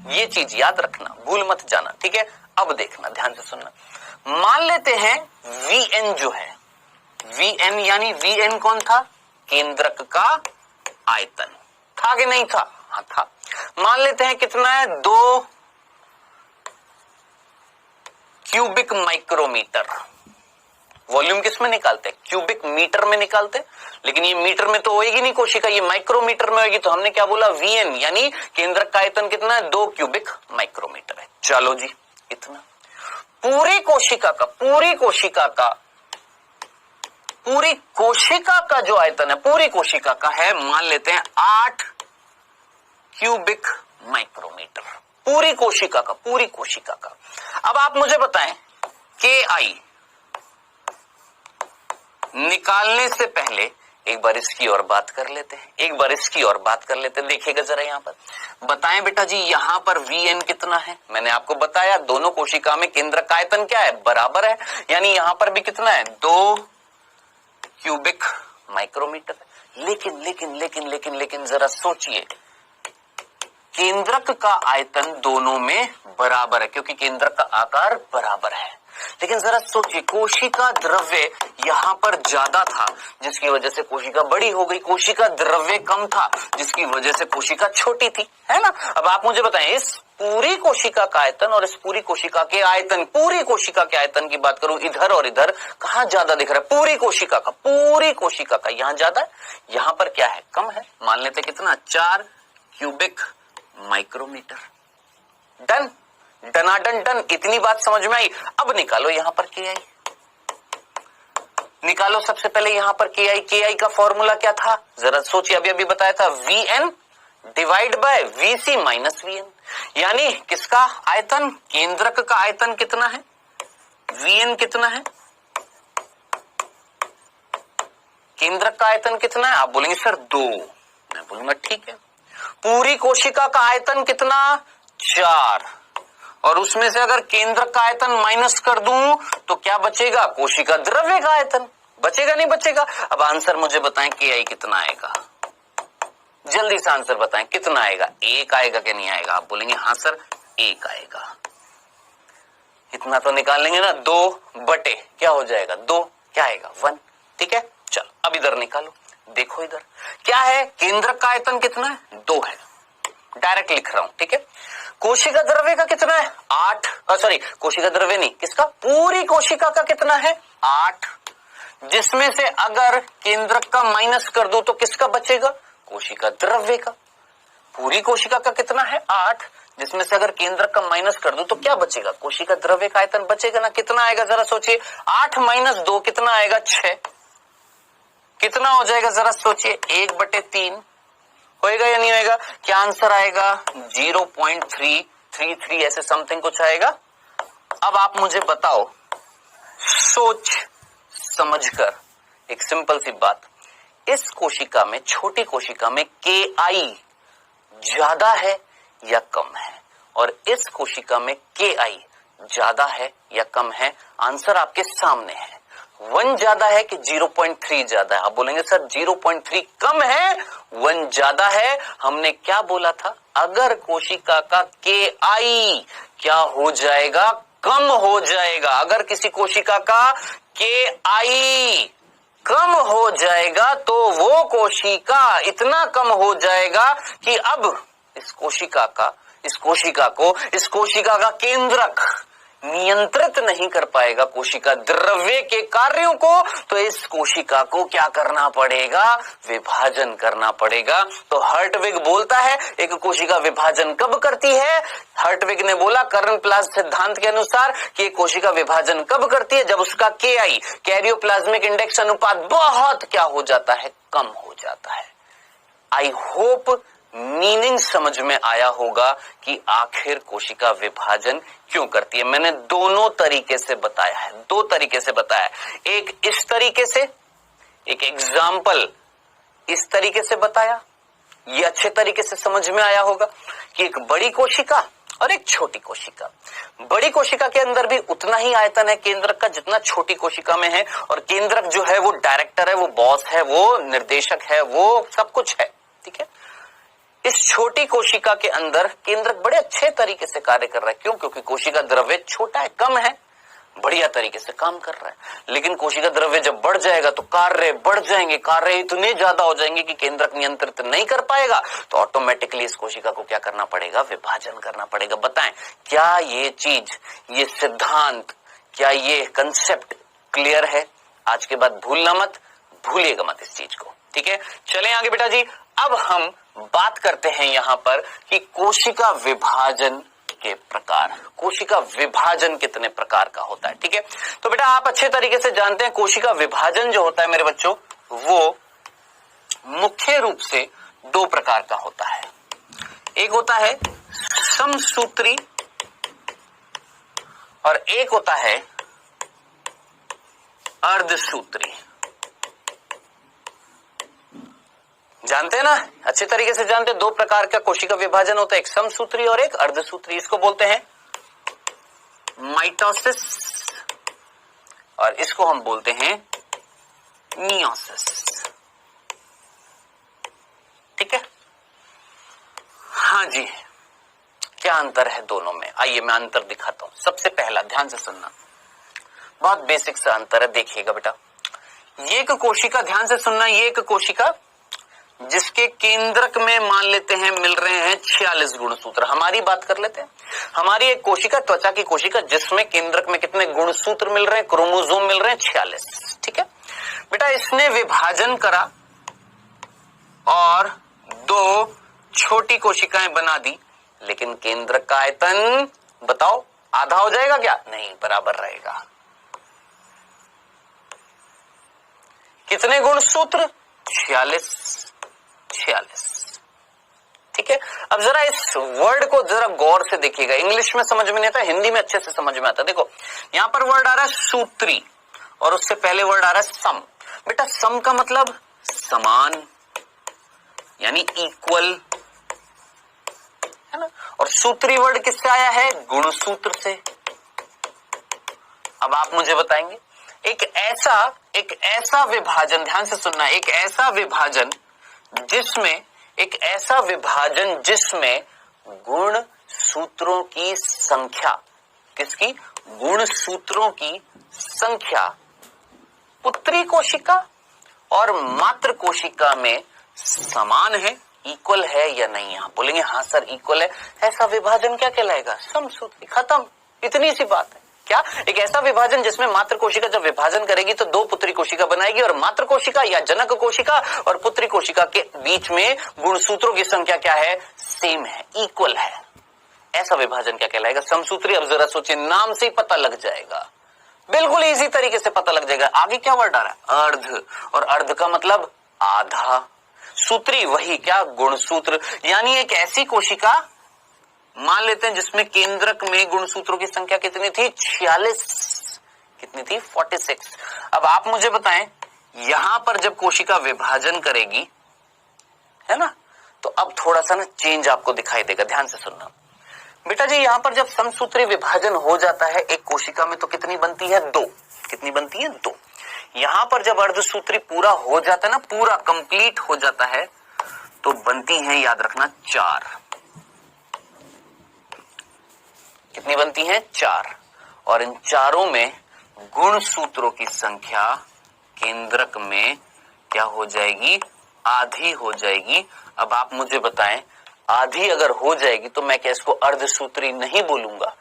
ये चीज याद रखना, भूल मत जाना, ठीक है। अब देखना, ध्यान से सुनना। मान लेते हैं Vn जो है, Vn यानी Vn कौन था? केंद्रक का आयतन था कि नहीं था? हाँ था। मान लेते हैं कितना है? 2 क्यूबिक माइक्रोमीटर। वॉल्यूम किस में निकालते हैं? क्यूबिक मीटर में निकालते हैं, लेकिन ये मीटर में तो होएगी नहीं कोशिका, ये माइक्रोमीटर में होगी। तो हमने क्या बोला? Vn यानी केंद्रक का आयतन कितना है? 2 क्यूबिक माइक्रोमीटर है। चलो जी, इतना पूरी कोशिका का जो आयतन है पूरी कोशिका का है, मान लेते हैं 8 क्यूबिक माइक्रोमीटर। पूरी कोशिका का। अब आप मुझे बताएं, KI निकालने से पहले एक बार इसकी और बात कर लेते हैं। देखिएगा जरा यहां पर, बताएं बेटा जी, यहां पर Vn कितना है? मैंने आपको बताया दोनों कोशिका में केंद्रक का आयतन क्या है? बराबर है, यानी यहां पर भी कितना है? 2 क्यूबिक माइक्रोमीटर। लेकिन जरा सोचिए, केंद्रक का आयतन दोनों में बराबर है क्योंकि केंद्रक का आकार बराबर है। लेकिन जरा सोचिए, कोशिका द्रव्य यहां पर ज्यादा था जिसकी वजह से कोशिका बड़ी हो गई, कोशिका द्रव्य कम था जिसकी वजह से कोशिका छोटी थी, है ना। अब आप मुझे बताएं, इस पूरी कोशिका का आयतन और इस पूरी कोशिका के आयतन की बात करूं, इधर और इधर कहां ज्यादा दिख रहा है? पूरी कोशिका का यहां ज्यादा है, यहां पर क्या है? कम है। मान लेते कितना? 4 क्यूबिक माइक्रोमीटर। Done, done. इतनी बात समझ में आई। अब निकालो यहां पर KI, निकालो सबसे पहले यहां पर KI का फॉर्मूला क्या था? जरा सोचिए, अभी बताया था, Vn divide by Vc minus Vn, यानी किसका आयतन? केंद्रक का आयतन कितना है? Vn कितना है? केंद्रक का आयतन कितना है? आप बोलेंगे सर 2, मैं बोलूंगा ठीक है। पूरी कोशिका का आयतन कितना? 4, और उसमें से अगर केंद्रक का आयतन माइनस कर दूं तो क्या बचेगा? कोशिका द्रव्य का आयतन बचेगा, नहीं बचेगा? अब आंसर मुझे बताएं, KI कितना आएगा? जल्दी से आंसर बताएं, कितना आएगा? 1 आएगा कि नहीं आएगा? आप बोलेंगे हाँ सर 1 आएगा। इतना तो निकाल लेंगे ना, 2 बटे क्या हो जाएगा? 2 क्या आएगा? 1, ठीक है। चलो अब इधर निकालो, देखो इधर क्या है? केंद्रक का आयतन कितना है? 2 है, डायरेक्ट लिख रहा हूं, ठीक है। कोशिका द्रव्य का कितना है? 8, कोशिका द्रव्य नहीं, किसका? पूरी कोशिका का कितना है? 8, जिसमें से अगर केंद्रक का माइनस कर दो तो किसका बचेगा? कोशिका द्रव्य का। पूरी कोशिका का कितना है? 8, जिसमें से अगर केंद्रक का माइनस कर दो तो क्या बचेगा? कोशिका द्रव्य का आयतन बचेगा ना। कितना आएगा जरा सोचिए? 8 माइनस 2 कितना आएगा? 6। कितना हो जाएगा जरा सोचिए? 1/3 होएगा या नहीं होएगा? क्या आंसर आएगा? 0.333 ऐसे समथिंग कुछ आएगा। अब आप मुझे बताओ, सोच समझकर एक सिंपल सी बात, इस कोशिका में, छोटी कोशिका में KI ज्यादा है या कम है? और इस कोशिका में KI ज्यादा है या कम है? आंसर आपके सामने है। 1 ज्यादा है कि 0.3 ज्यादा है? आप बोलेंगे सर 0.3 कम है, 1 ज्यादा है। हमने क्या बोला था? अगर कोशिका का KI क्या हो जाएगा? कम हो जाएगा। अगर किसी कोशिका का KI कम हो जाएगा तो वो कोशिका इतना कम हो जाएगा कि अब इस कोशिका का केंद्रक नियंत्रित नहीं कर पाएगा कोशिका द्रव्य के कार्यों को। तो इस कोशिका को क्या करना पड़ेगा? विभाजन करना पड़ेगा। तो हर्टविग बोलता है एक कोशिका विभाजन कब करती है? हर्टविग ने बोला कर्नप्लाज सिद्धांत के अनुसार कि एक कोशिका विभाजन कब करती है? जब उसका KI, कैरियोप्लाज्मिक इंडेक्स अनुपात बहुत क्या हो जाता है? कम हो जाता है। आई होप मीनिंग समझ में आया होगा कि आखिर कोशिका विभाजन क्यों करती है। मैंने दोनों तरीके से बताया है, दो तरीके से बताया, एक इस तरीके से, एक एग्जाम्पल इस तरीके से बताया। ये अच्छे तरीके से समझ में आया होगा कि एक बड़ी कोशिका और एक छोटी कोशिका। बड़ी कोशिका के अंदर भी उतना ही आयतन है केंद्रक का जितना छोटी कोशिका में है, और केंद्रक जो है वो डायरेक्टर है, वो बॉस है, वो निर्देशक है, वो सब कुछ है। ठीक है, इस छोटी कोशिका के अंदर केंद्रक बड़े अच्छे तरीके से कार्य कर रहा है। क्यों? क्योंकि कोशिका द्रव्य छोटा है, कम है, बढ़िया तरीके से काम कर रहा है। लेकिन कोशिका द्रव्य जब बढ़ जाएगा तो कार्य बढ़ जाएंगे, कार्य इतने ज्यादा हो जाएंगे कि केंद्रक नियंत्रित नहीं कर पाएगा, तो ऑटोमेटिकली इस कोशिका को क्या करना पड़ेगा? विभाजन करना पड़ेगा। बताएं, क्या ये चीज, ये सिद्धांत, क्या ये कंसेप्ट क्लियर है? आज के बाद भूलना मत, भूलिएगा मत इस चीज को। ठीक है, चलें आगे बेटा जी। अब हम बात करते हैं यहां पर कि कोशिका विभाजन के प्रकार, कोशिका विभाजन कितने प्रकार का होता है। ठीक है, तो बेटा आप अच्छे तरीके से जानते हैं कोशिका विभाजन जो होता है मेरे बच्चों, वो मुख्य रूप से दो प्रकार का होता है। एक होता है समसूत्री और एक होता है अर्धसूत्री। जानते हैं ना, अच्छे तरीके से जानते हैं, दो प्रकार का कोशिका विभाजन होता है, एक समसूत्री और एक अर्धसूत्री। इसको बोलते हैं माइटोसिस और इसको हम बोलते हैं मियोसिस। ठीक है, हाँ जी, क्या अंतर है दोनों में? आइए मैं अंतर दिखाता हूं। सबसे पहला, ध्यान से सुनना, बहुत बेसिक सा अंतर है, देखिएगा बेटा। ये एक कोशिका, ध्यान से सुनना, ये एक कोशिका जिसके केंद्रक में मान लेते हैं मिल रहे हैं 46 गुणसूत्र। हमारी बात कर लेते हैं, हमारी एक कोशिका, त्वचा की कोशिका, जिसमें केंद्रक में कितने गुणसूत्र मिल रहे हैं, क्रोमोसोम मिल रहे हैं 46। ठीक है बेटा, इसने विभाजन करा और दो छोटी कोशिकाएं बना दी, लेकिन केंद्रक का आयतन बताओ आधा हो जाएगा क्या? नहीं, बराबर रहेगा। कितने गुणसूत्र? 46। ठीक है, अब जरा इस वर्ड को जरा गौर से देखिएगा। इंग्लिश में समझ में नहीं आता, हिंदी में अच्छे से समझ में आता। देखो यहां पर वर्ड आ रहा है सूत्री और उससे पहले वर्ड आ रहा है सम। बेटा सम का मतलब समान, यानी इक्वल, है ना, और सूत्री वर्ड किससे आया है? गुणसूत्र से। अब आप मुझे बताएंगे एक ऐसा विभाजन, ध्यान से सुनना, एक ऐसा विभाजन जिसमें गुण सूत्रों की संख्या, किसकी? गुण सूत्रों की संख्या पुत्री कोशिका और मातृ कोशिका में समान है, इक्वल है या नहीं? यहां बोलेंगे हाँ सर इक्वल है, ऐसा विभाजन क्या कहलाएगा? समसूत्री। खत्म, इतनी सी बात है। क्या? एक ऐसा विभाजन जिसमें मातृ कोशिका जब विभाजन करेगी तो दो पुत्री कोशिका बनाएगी, और मातृ कोशिका या जनक कोशिका और पुत्री कोशिका के बीच में गुणसूत्रों की संख्या क्या है? सेम है, इक्वल है। ऐसा विभाजन क्या कहलाएगा? समसूत्री। अब जरा सोचिए, नाम से ही पता लग जाएगा, बिल्कुल इजी तरीके से पता लग जाएगा। आगे क्या वर्ड आ रहा है? अर्ध, और अर्ध का मतलब आधा। सूत्री वही क्या? गुणसूत्र। यानी एक ऐसी कोशिका मान लेते हैं जिसमें केंद्रक में गुणसूत्रों की संख्या कितनी थी? 46। कितनी थी? 46। अब आप मुझे बताएं, यहां पर जब कोशिका विभाजन करेगी, है ना, तो अब थोड़ा सा ना चेंज आपको दिखाई देगा। ध्यान से सुनना बेटा जी, यहां पर जब समसूत्री विभाजन हो जाता है एक कोशिका में तो कितनी बनती है? 2। कितनी बनती है? 2। यहां पर जब अर्धसूत्री पूरा हो जाता है ना, पूरा कंप्लीट हो जाता है, तो बनती है, याद रखना, 4। कितनी बनती हैं? 4। और इन चारों में गुण सूत्रों की संख्या केंद्रक में क्या हो जाएगी? आधी हो जाएगी। अब आप मुझे बताएं, आधी अगर हो जाएगी तो मैं क्या इसको अर्धसूत्री नहीं बोलूंगा?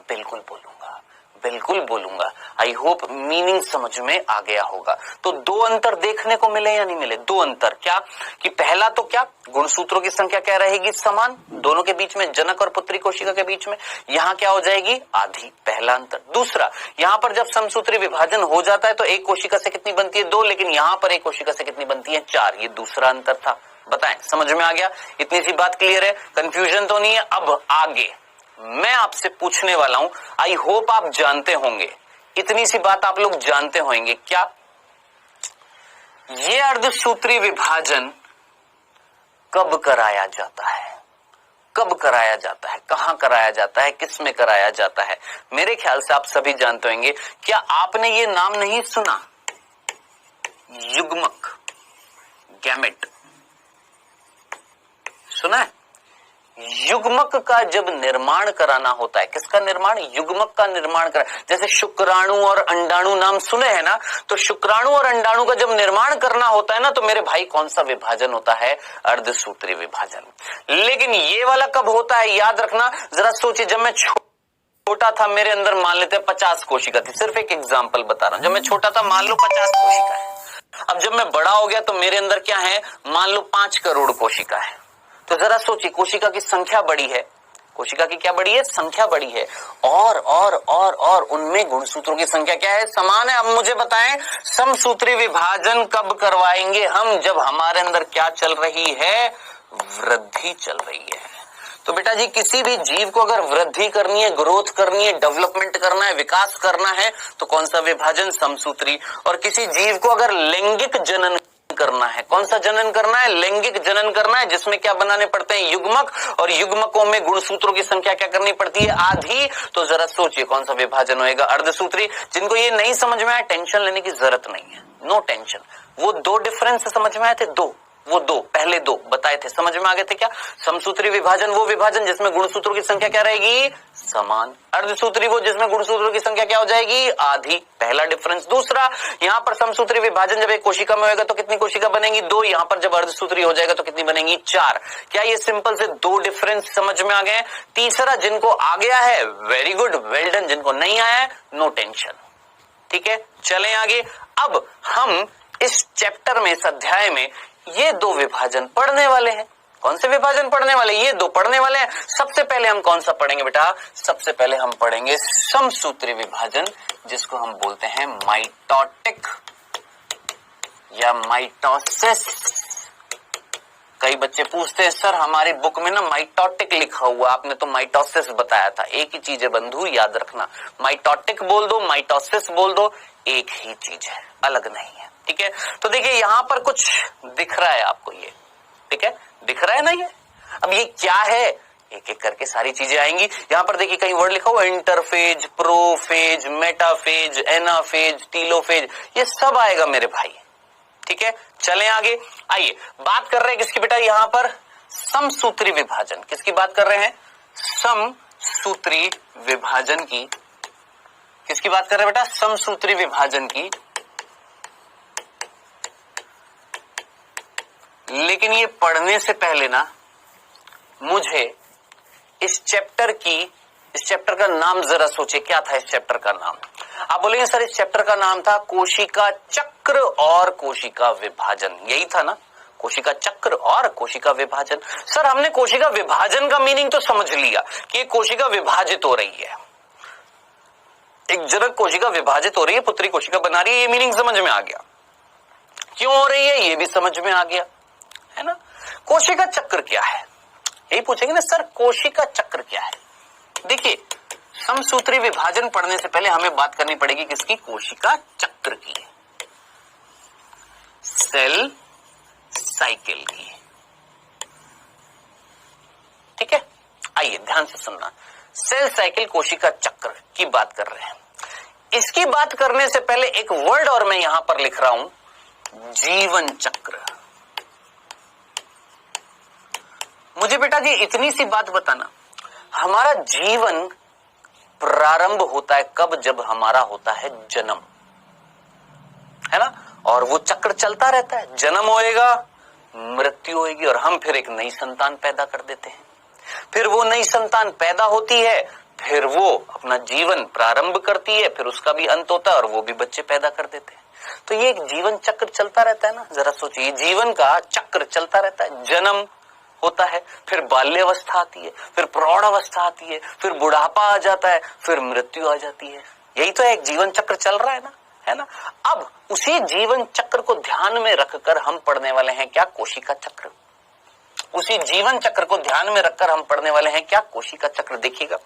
बिल्कुल बोलूंगा, बिल्कुल बोलूंगा। आई होप मीनिंग समझ में आ गया होगा। तो दो अंतर देखने को मिले या नहीं मिले? दो अंतर। क्या कि पहला तो क्या, गुणसूत्रों की संख्या क्या रहेगी? समान, दोनों के बीच में, जनक और पुत्री कोशिका के बीच में। यहां क्या हो जाएगी? आधी, पहला अंतर। दूसरा, यहां पर जब समसूत्री विभाजन हो जाता है तो एक कोशिका से कितनी बनती है? 2, लेकिन यहां पर एक कोशिका से कितनी बनती है? 4। ये दूसरा अंतर था। बताएं, समझ में आ गया? इतनी सी बात क्लियर है, कंफ्यूजन तो नहीं है? अब आगे मैं आपसे पूछने वाला हूं, आई होप आप जानते होंगे, इतनी सी बात आप लोग जानते होंगे क्या? ये अर्धसूत्री विभाजन कब कराया जाता है? कब कराया जाता है, कहां कराया जाता है, किस में कराया जाता है? मेरे ख्याल से आप सभी जानते होंगे। क्या आपने ये नाम नहीं सुना, युग्मक, गैमेट? सुना है? युग्मक का जब निर्माण कराना होता है, किसका निर्माण? युग्मक का निर्माण करा। जैसे शुक्राणु और अंडाणु नाम सुने हैं ना, तो शुक्राणु और अंडाणु का जब निर्माण करना होता है ना, तो मेरे भाई कौन सा विभाजन होता है? अर्धसूत्री विभाजन। लेकिन ये वाला कब होता है, याद रखना। जरा सोचिए, जब मैं छोटा था, मेरे अंदर मान लेते 50 कोशिका थी, सिर्फ एक एग्जाम्पल बता रहा हूं। जब मैं छोटा था, मान लो 50 कोशिका है। अब जब मैं बड़ा हो गया तो मेरे अंदर क्या है, मान लो 5 करोड़ कोशिका है। तो जरा सोचिए, कोशिका की संख्या बड़ी है, कोशिका की क्या बड़ी है? संख्या बड़ी है। और उनमें गुणसूत्रों की संख्या क्या है? समान है। अब मुझे बताएं, समसूत्री विभाजन कब करवाएंगे हम? जब हमारे अंदर क्या चल रही है? वृद्धि चल रही है। तो बेटा जी, किसी भी जीव को अगर वृद्धि करनी है, ग्रोथ करनी है, डेवलपमेंट करना है, विकास करना है, तो कौन सा विभाजन? समसूत्री। और किसी जीव को अगर लैंगिक जनन करना है, कौन सा जनन करना है? लैंगिक जनन करना है, जिसमें क्या बनाने पड़ते हैं? युग्मक। और युग्मकों में गुणसूत्रों की संख्या क्या करनी पड़ती है? आधी। तो जरा सोचिए, कौन सा विभाजन होएगा? अर्धसूत्री। जिनको ये नहीं समझ में आया, टेंशन लेने की जरूरत नहीं है, नो टेंशन। वो 2 डिफरेंस समझ में आए थे, पहले 2 बताए थे, समझ में आ गए थे क्या? समसूत्री विभाजन वो विभाजन जिसमें गुणसूत्रों की संख्या क्या रहेगी? समान। अर्धसूत्री वो जिसमें गुणसूत्रों की संख्या क्या हो जाएगी? आधी। पहला डिफरेंस। दूसरा, यहां पर समसूत्री विभाजन जब एक कोशिका में होगा तो कितनी कोशिका बनेंगी? 2। यहां पर जब अर्धसूत्री हो जाएगा तो कितनी बनेंगी? 4। क्या ये सिंपल से 2 डिफरेंस समझ में आ गए? तीसरा, जिनको आ गया है वेरी गुड, वेल डन। जिनको नहीं आया है, नो टेंशन। ठीक है, चलें आगे। अब हम इस चैप्टर में, इस अध्याय में ये 2 विभाजन पढ़ने वाले हैं। कौन से विभाजन पढ़ने वाले? ये 2 पढ़ने वाले हैं। सबसे पहले हम कौन सा पढ़ेंगे बेटा? सबसे पहले हम पढ़ेंगे समसूत्री विभाजन, जिसको हम बोलते हैं माइटोटिक या माइटोसिस। कई बच्चे पूछते हैं, सर हमारी बुक में ना माइटोटिक लिखा हुआ, आपने तो माइटोसिस बताया था। एक ही चीज है बंधु, याद रखना। माइटोटिक बोल दो, माइटोसिस बोल दो, एक ही चीज है, अलग नहीं है। ठीक है, तो देखिए यहां पर कुछ दिख रहा है आपको, ये ठीक है, दिख रहा है ना ये। अब ये क्या है, एक एक करके सारी चीजें आएंगी। यहां पर देखिए कहीं वर्ड लिखा हुआ, interphase, prophase, metaphase, anaphase, telophase, ये सब आएगा मेरे भाई। ठीक है, चलें आगे। आइए, बात कर रहे हैं किसकी बेटा? यहां पर समसूत्री विभाजन। किसकी बात कर रहे हैं? समसूत्री विभाजन की। किसकी बात कर रहे हैं बेटा? समसूत्री विभाजन की। लेकिन ये पढ़ने से पहले ना मुझे इस चैप्टर का नाम जरा सोचिए, क्या था इस चैप्टर का नाम? आप बोलेंगे सर इस चैप्टर का नाम था कोशिका चक्र और कोशिका विभाजन, यही था ना? कोशिका चक्र और कोशिका विभाजन। सर हमने कोशिका विभाजन का मीनिंग तो समझ लिया कि कोशिका विभाजित हो रही है, एक जनक कोशिका विभाजित हो रही है, पुत्री कोशिका बना रही है, ये मीनिंग समझ में आ गया। क्यों हो रही है ये भी समझ में आ गया, है ना? कोशिका चक्र क्या है, यही पूछेंगे ना सर, कोशिका चक्र क्या है? देखिए, समसूत्री विभाजन पढ़ने से पहले हमें बात करनी पड़ेगी किसकी? कोशिका चक्र की, सेल साइकिल की। ठीक है, आइए ध्यान से सुनना। सेल साइकिल कोशिका चक्र की बात कर रहे हैं। इसकी बात करने से पहले एक वर्ड और मैं यहां पर लिख रहा हूं, जीवन चक्र। मुझे बेटा जी इतनी सी बात बताना, हमारा जीवन प्रारंभ होता है कब? जब हमारा होता है जन्म, है ना? और वो चक्र चलता रहता है, जन्म होएगा, मृत्यु होएगी और हम फिर एक नई संतान पैदा कर देते हैं। फिर वो नई संतान पैदा होती है, फिर वो अपना जीवन प्रारंभ करती है, फिर उसका भी अंत होता है और वो भी बच्चे पैदा कर देते हैं। तो ये एक जीवन चक्र चलता रहता है ना, जरा सोचिए, जीवन का चक्र चलता रहता है। जन्म होता है, फिर बाल्यावस्था आती है, फिर प्रौढ़ अवस्था आती है, फिर बुढ़ापा आ जाता है, फिर मृत्यु आ जाती है। यही तो एक जीवन चक्र चल रहा है ना, है ना? अब उसी जीवन चक्र को ध्यान में रखकर हम पढ़ने वाले हैं क्या? कोशिका चक्र। उसी जीवन चक्र को ध्यान में रखकर हम पढ़ने वाले हैं क्या, कोशिका चक्र। देखिएगा,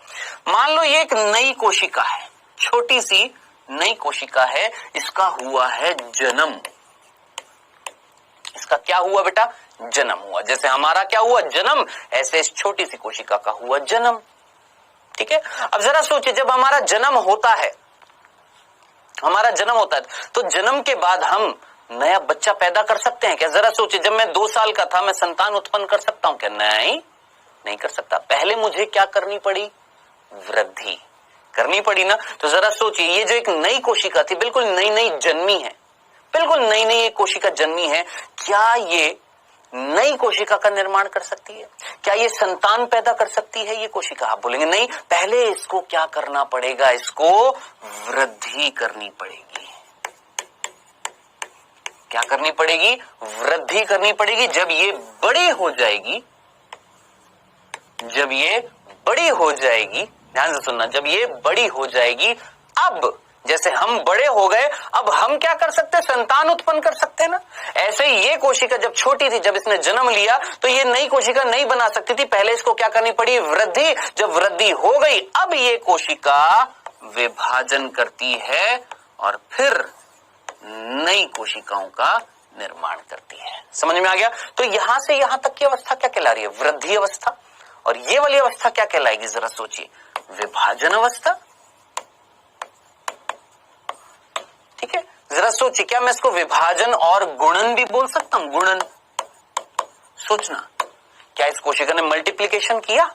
मान लो ये एक नई कोशिका है, छोटी सी नई कोशिका है, इसका हुआ है जन्म। इसका क्या हुआ बेटा, जन्म हुआ। जैसे हमारा क्या हुआ, जन्म, ऐसे इस छोटी सी कोशिका का हुआ जन्म। ठीक है, अब जरा सोचिए, जब हमारा जन्म होता है, हमारा जन्म होता है, तो जन्म के बाद हम नया बच्चा पैदा कर सकते हैं क्या? जरा सोचिए, जब मैं 2 साल का था, मैं संतान उत्पन्न कर सकता हूं क्या? नहीं कर सकता। पहले मुझे क्या करनी पड़ी, वृद्धि करनी पड़ी ना। तो जरा सोचिए, ये जो एक नई कोशिका थी, बिल्कुल नई नई जन्मी है, बिल्कुल नई नई एक कोशिका जन्मी है, क्या ये नई कोशिका का निर्माण कर सकती है? क्या ये संतान पैदा कर सकती है ये कोशिका? आप बोलेंगे नहीं, पहले इसको क्या करना पड़ेगा, इसको वृद्धि करनी पड़ेगी। क्या करनी पड़ेगी, वृद्धि करनी पड़ेगी। जब ये बड़ी हो जाएगी, जब ये बड़ी हो जाएगी, ध्यान से सुनना, जब ये बड़ी हो जाएगी, अब जैसे हम बड़े हो गए, अब हम क्या कर सकते हैं, संतान उत्पन्न कर सकते हैं ना। ऐसे ही ये कोशिका जब छोटी थी, जब इसने जन्म लिया, तो ये नई कोशिका नहीं बना सकती थी, पहले इसको क्या करनी पड़ी, वृद्धि। जब वृद्धि हो गई, अब ये कोशिका विभाजन करती है और फिर नई कोशिकाओं का निर्माण करती है। समझ में आ गया? तो यहां से यहां तक की अवस्था क्या कहला रही है, वृद्धि अवस्था। और ये वाली अवस्था क्या कहलाएगी, जरा सोचिए, विभाजन अवस्था। ठीक है, जरा सोचिए, क्या मैं इसको विभाजन और गुणन भी बोल सकता हूं, गुणन। सोचना, क्या इस कोशिका ने मल्टीप्लिकेशन किया,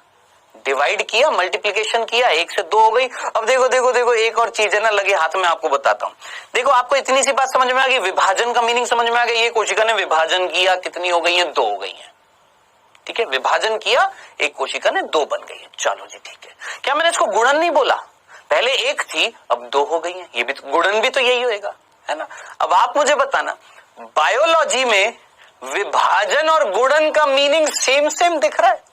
डिवाइड किया, मल्टीप्लिकेशन किया, 1 से 2 हो गई। अब देखो देखो देखो, एक और चीज है ना, लगे हाथ में, आपको बताता हूं। देखो, आपको इतनी सी बात समझ में आ गई, विभाजन का मीनिंग समझ में आ गया। ये कोशिका ने विभाजन किया, कितनी हो गई है, 2 हो गई है। ठीक है, विभाजन किया, एक कोशिका ने 2 बन गई है। चलो जी, ठीक है। क्या मैंने इसको गुणन नहीं बोला, पहले 1 थी, अब 2 हो गई है, ये भी तो गुणन भी तो यही होएगा, है ना। अब आप मुझे बताना, बायोलॉजी में विभाजन और गुणन का मीनिंग सेम दिख रहा है,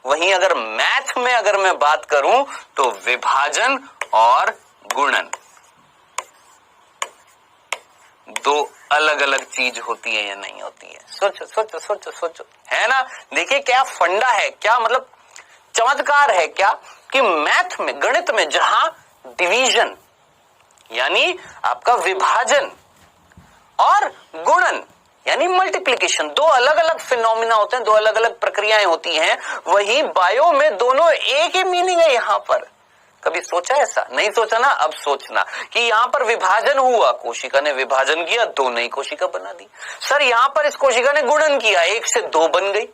वहीं अगर मैथ में अगर मैं बात करूं तो विभाजन और गुणन 2 अलग अलग चीज होती है या नहीं होती है? सोचो सोचो सोचो सोचो, है ना। देखिए क्या फंडा है, क्या मतलब चमत्कार है क्या, कि मैथ में, गणित में, जहां डिवीजन यानी आपका विभाजन और गुणन यानी मल्टीप्लिकेशन 2 अलग अलग फिनोमिना होते हैं, 2 अलग अलग प्रक्रियाएं होती हैं, वही बायो में दोनों एक ही मीनिंग है। यहां पर कभी सोचा ऐसा? नहीं सोचा ना, अब सोचना कि यहां पर विभाजन हुआ, कोशिका ने विभाजन किया, 2 नई कोशिका बना दी। सर यहां पर इस कोशिका ने गुणन किया, 1 से 2 बन गई,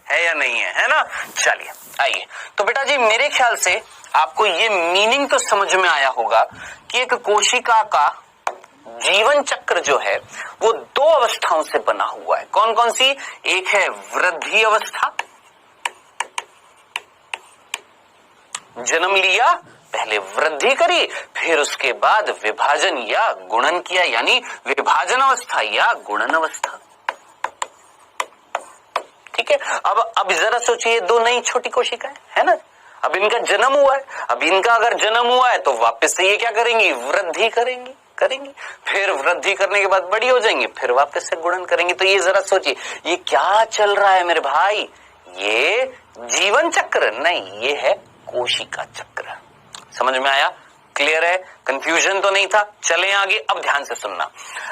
है या नहीं है ना। चलिए आइए, तो बेटा जी मेरे ख्याल से आपको ये मीनिंग तो समझ में आया होगा कि एक कोशिका का जीवन चक्र जो है वो 2 अवस्थाओं से बना हुआ है। कौन कौन सी? एक है वृद्धि अवस्था, जन्म लिया, पहले वृद्धि करी, फिर उसके बाद विभाजन या गुणन किया, यानी विभाजन अवस्था या गुणन अवस्था। ठीक है, अब जरा सोचिए, 2 नई छोटी कोशिकाएं है ना, अब इनका जन्म हुआ है, अब इनका अगर जन्म हुआ है तो वापस से ये क्या करेंगी, वृद्धि करेंगी, फिर वृद्धि करने के बाद बड़ी हो जाएंगी, फिर वापस से गुणन करेंगे। तो ये जरा सोचिए, ये क्या चल रहा है मेरे भाई, ये जीवन चक्र नहीं, ये है कोशिका चक्र। समझ में आया? क्लियर है? कंफ्यूजन तो नहीं था? चलें आगे, अब ध्यान से सुनना।